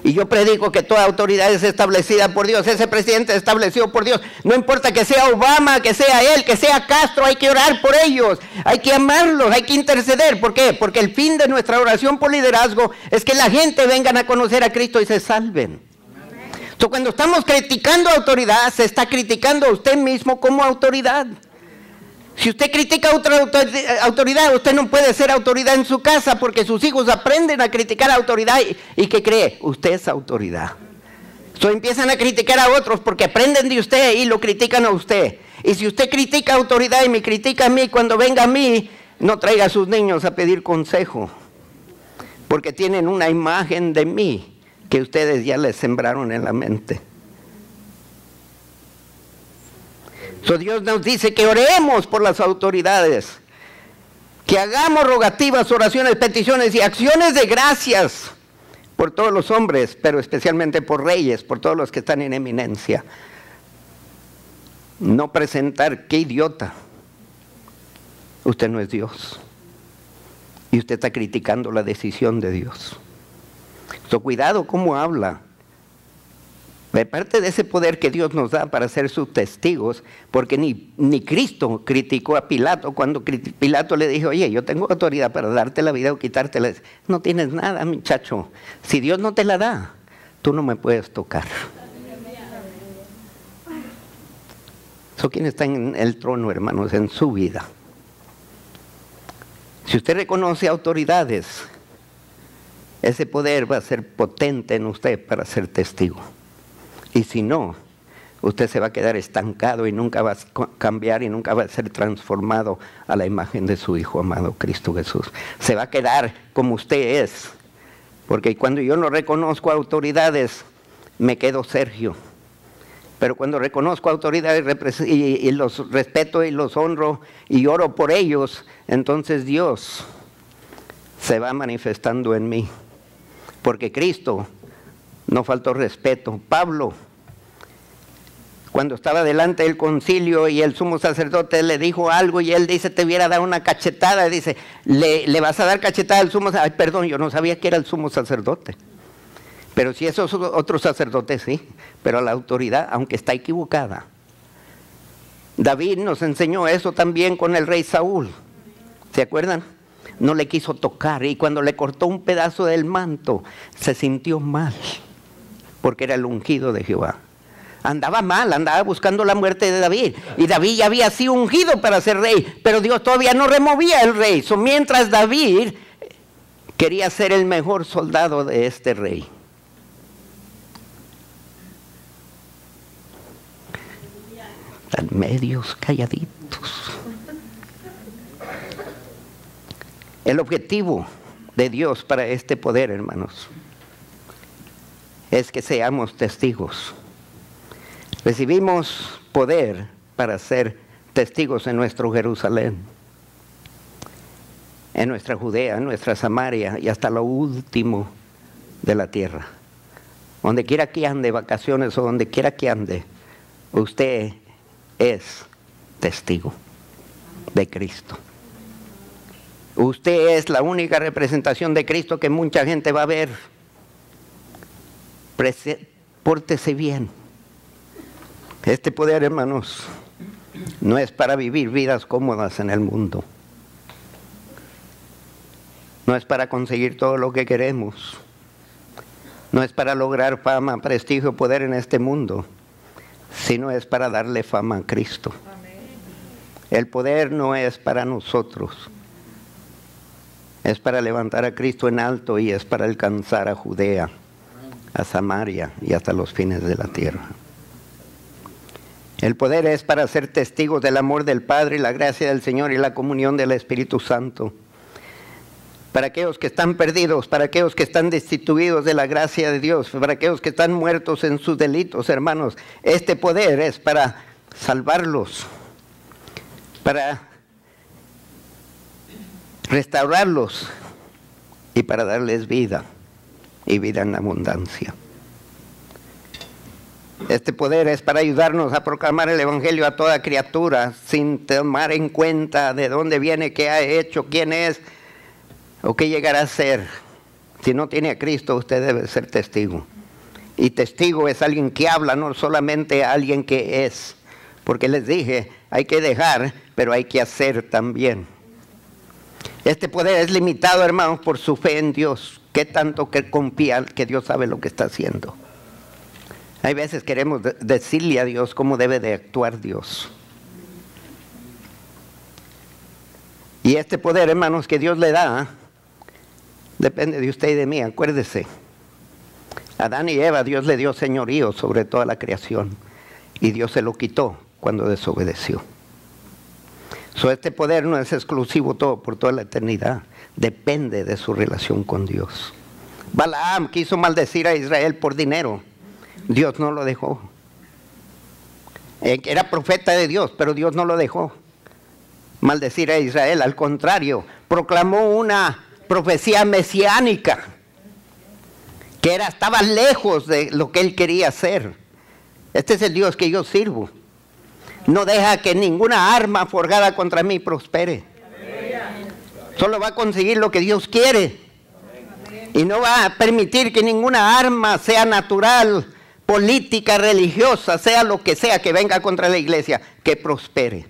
Speaker 1: y yo predico que toda autoridad es establecida por Dios. Ese presidente es establecido por Dios, no importa que sea Obama, que sea él, que sea Castro, hay que orar por ellos, hay que amarlos, hay que interceder. ¿Por qué? Porque el fin de nuestra oración por liderazgo es que la gente venga a conocer a Cristo y se salven. Entonces, cuando estamos criticando autoridad, se está criticando a usted mismo como autoridad. Si usted critica a otra autoridad, usted no puede ser autoridad en su casa, porque sus hijos aprenden a criticar a autoridad. ¿Y qué cree? Usted es autoridad. Entonces empiezan a criticar a otros porque aprenden de usted y lo critican a usted. Y si usted critica a autoridad y me critica a mí, cuando venga a mí, no traiga a sus niños a pedir consejo, porque tienen una imagen de mí que ustedes ya les sembraron en la mente. Dios nos dice que oremos por las autoridades, que hagamos rogativas, oraciones, peticiones y acciones de gracias por todos los hombres, pero especialmente por reyes, por todos los que están en eminencia. No presentar, qué idiota, usted no es Dios y usted está criticando la decisión de Dios. Cuidado cómo habla. De parte de ese poder que Dios nos da para ser sus testigos, porque ni Cristo criticó a Pilato cuando Pilato le dijo, oye, yo tengo autoridad para darte la vida o quitártela. No tienes nada, muchacho. Si Dios no te la da, tú no me puedes tocar. ¿Quién está en el trono, hermanos, en su vida? Si usted reconoce autoridades, ese poder va a ser potente en usted para ser testigo. Y si no, usted se va a quedar estancado y nunca va a cambiar y nunca va a ser transformado a la imagen de su Hijo amado, Cristo Jesús. Se va a quedar como usted es, porque cuando yo no reconozco autoridades, me quedo Sergio. Pero cuando reconozco autoridades y los respeto y los honro y oro por ellos, entonces Dios se va manifestando en mí. Porque Cristo no faltó respeto. Pablo, Cuando estaba delante del concilio y el sumo sacerdote le dijo algo y él dice, te hubiera dado una cachetada, dice, ¿le vas a dar cachetada al sumo sacerdote? Ay, perdón, yo no sabía que era el sumo sacerdote. Pero si esos otros sacerdotes sí, pero la autoridad, aunque está equivocada. David nos enseñó eso también con el rey Saúl. ¿Se acuerdan? No le quiso tocar y cuando le cortó un pedazo del manto, se sintió mal, porque era el ungido de Jehová. Andaba mal, andaba buscando la muerte de David. Y David ya había sido ungido para ser rey, pero Dios todavía no removía el rey. Mientras David quería ser el mejor soldado de este rey. Están medios calladitos. El objetivo de Dios para este poder, hermanos, es que seamos testigos. Recibimos poder para ser testigos en nuestro Jerusalén, en nuestra Judea, en nuestra Samaria y hasta lo último de la tierra. Donde quiera que ande, vacaciones o donde quiera que ande, usted es testigo de Cristo. Usted es la única representación de Cristo que mucha gente va a ver. Pórtese bien. Este poder, hermanos, no es para vivir vidas cómodas en el mundo. No es para conseguir todo lo que queremos. No es para lograr fama, prestigio, poder en este mundo, sino es para darle fama a Cristo. El poder no es para nosotros. Es para levantar a Cristo en alto y es para alcanzar a Judea, a Samaria y hasta los fines de la tierra. El poder es para ser testigos del amor del Padre y la gracia del Señor y la comunión del Espíritu Santo. Para aquellos que están perdidos, para aquellos que están destituidos de la gracia de Dios, para aquellos que están muertos en sus delitos, hermanos. Este poder es para salvarlos, para restaurarlos y para darles vida y vida en abundancia. Este poder es para ayudarnos a proclamar el Evangelio a toda criatura sin tomar en cuenta de dónde viene, qué ha hecho, quién es o qué llegará a ser. Si no tiene a Cristo, usted debe ser testigo. Y testigo es alguien que habla, no solamente alguien que es. Porque les dije, hay que dejar, pero hay que hacer también. Este poder es limitado, hermanos, por su fe en Dios. ¿Qué tanto que confía que Dios sabe lo que está haciendo? Hay veces queremos decirle a Dios cómo debe de actuar Dios. Y este poder, hermanos, que Dios le da, depende de usted y de mí. Acuérdese, a Adán y Eva Dios le dio señorío sobre toda la creación. Y Dios se lo quitó cuando desobedeció. Este poder no es exclusivo todo por toda la eternidad. Depende de su relación con Dios. Balaam quiso maldecir a Israel por dinero. Dios no lo dejó. Era profeta de Dios, pero Dios no lo dejó maldecir a Israel. Al contrario, proclamó una profecía mesiánica que estaba lejos de lo que él quería hacer. Este es el Dios que yo sirvo. No deja que ninguna arma forjada contra mí prospere. Solo va a conseguir lo que Dios quiere. Y no va a permitir que ninguna arma, sea natural, política, religiosa, sea lo que sea que venga contra la iglesia, que prospere.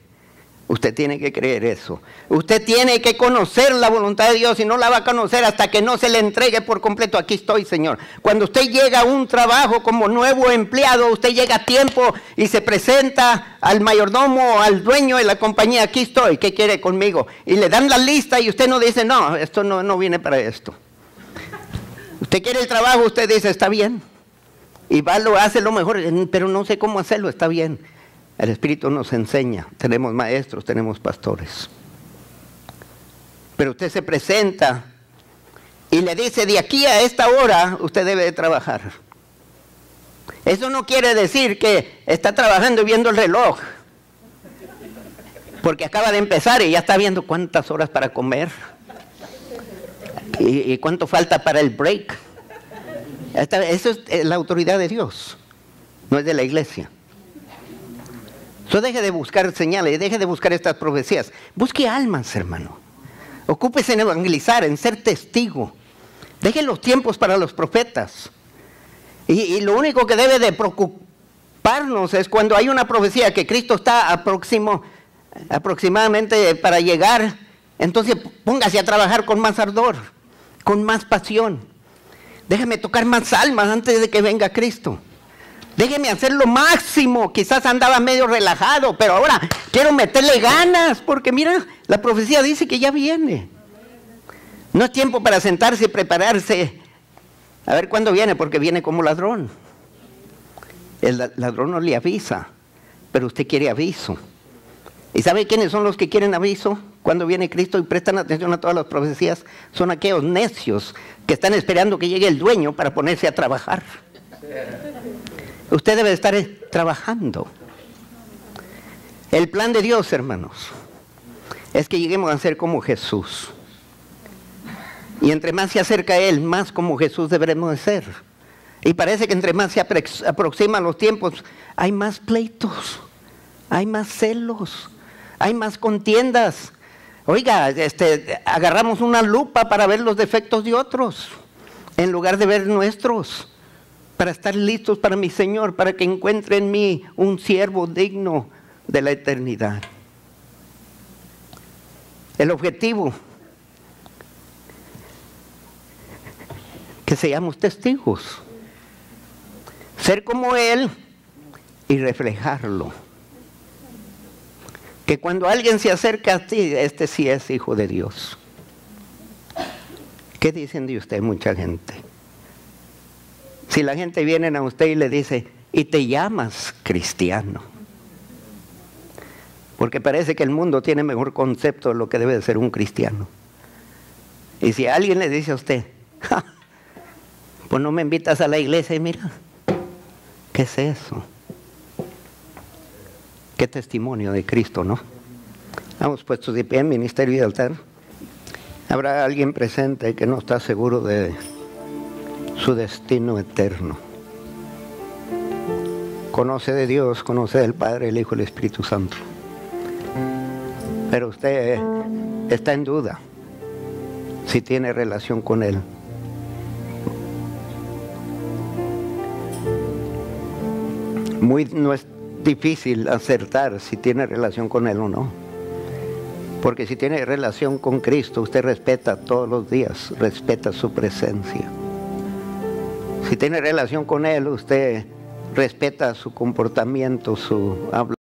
Speaker 1: Usted tiene que creer eso. Usted tiene que conocer la voluntad de Dios y no la va a conocer hasta que no se le entregue por completo. Aquí estoy, Señor. Cuando usted llega a un trabajo como nuevo empleado, usted llega a tiempo y se presenta al mayordomo, al dueño de la compañía. Aquí estoy, ¿qué quiere conmigo? Y le dan la lista y usted no dice, no, esto no viene para esto. Usted quiere el trabajo, usted dice, está bien. Y va, lo hace lo mejor, pero no sé cómo hacerlo, está bien. El Espíritu nos enseña, tenemos maestros, tenemos pastores. Pero usted se presenta y le dice, de aquí a esta hora usted debe de trabajar. Eso no quiere decir que está trabajando y viendo el reloj, porque acaba de empezar y ya está viendo cuántas horas para comer y cuánto falta para el break. Eso es la autoridad de Dios, no es de la iglesia. So, deje de buscar señales, deje de buscar estas profecías. Busque almas, hermano. Ocúpese en evangelizar, en ser testigo. Deje los tiempos para los profetas. Y lo único que debe de preocuparnos es cuando hay una profecía que Cristo está aproximadamente para llegar, entonces póngase a trabajar con más ardor, con más pasión. Déjeme tocar más almas antes de que venga Cristo. Déjeme hacer lo máximo. Quizás andaba medio relajado, pero ahora quiero meterle ganas, porque mira, la profecía dice que ya viene. No es tiempo para sentarse y prepararse a ver cuándo viene, porque viene como ladrón. El ladrón no le avisa, pero usted quiere aviso. ¿Y sabe quiénes son los que quieren aviso cuando viene Cristo y prestan atención a todas las profecías? Son aquellos necios que están esperando que llegue el dueño para ponerse a trabajar. Usted debe estar trabajando. El plan de Dios, hermanos, es que lleguemos a ser como Jesús. Y entre más se acerca a Él, más como Jesús deberemos de ser. Y parece que entre más se aproximan los tiempos, hay más pleitos, hay más celos, hay más contiendas. Oiga, agarramos una lupa para ver los defectos de otros, en lugar de ver nuestros. Para estar listos para mi Señor, para que encuentre en mí un siervo digno de la eternidad. El objetivo, que seamos testigos, ser como Él y reflejarlo. Que cuando alguien se acerca a ti, este sí es hijo de Dios. ¿Qué dicen de usted, mucha gente? Si la gente viene a usted y le dice, y te llamas cristiano. Porque parece que el mundo tiene mejor concepto de lo que debe de ser un cristiano. Y si alguien le dice a usted, ¡ja! Pues no me invitas a la iglesia, y mira, ¿qué es eso? Qué testimonio de Cristo, ¿no? Vamos puestos de pie en ministerio y altar. Habrá alguien presente que no está seguro de su destino eterno. Conoce de Dios, conoce del Padre, el Hijo y el Espíritu Santo. Pero usted está en duda si tiene relación con Él. No es difícil acertar si tiene relación con Él o no. Porque si tiene relación con Cristo, usted respeta todos los días, respeta su presencia. Si tiene relación con Él, usted respeta su comportamiento, su habla.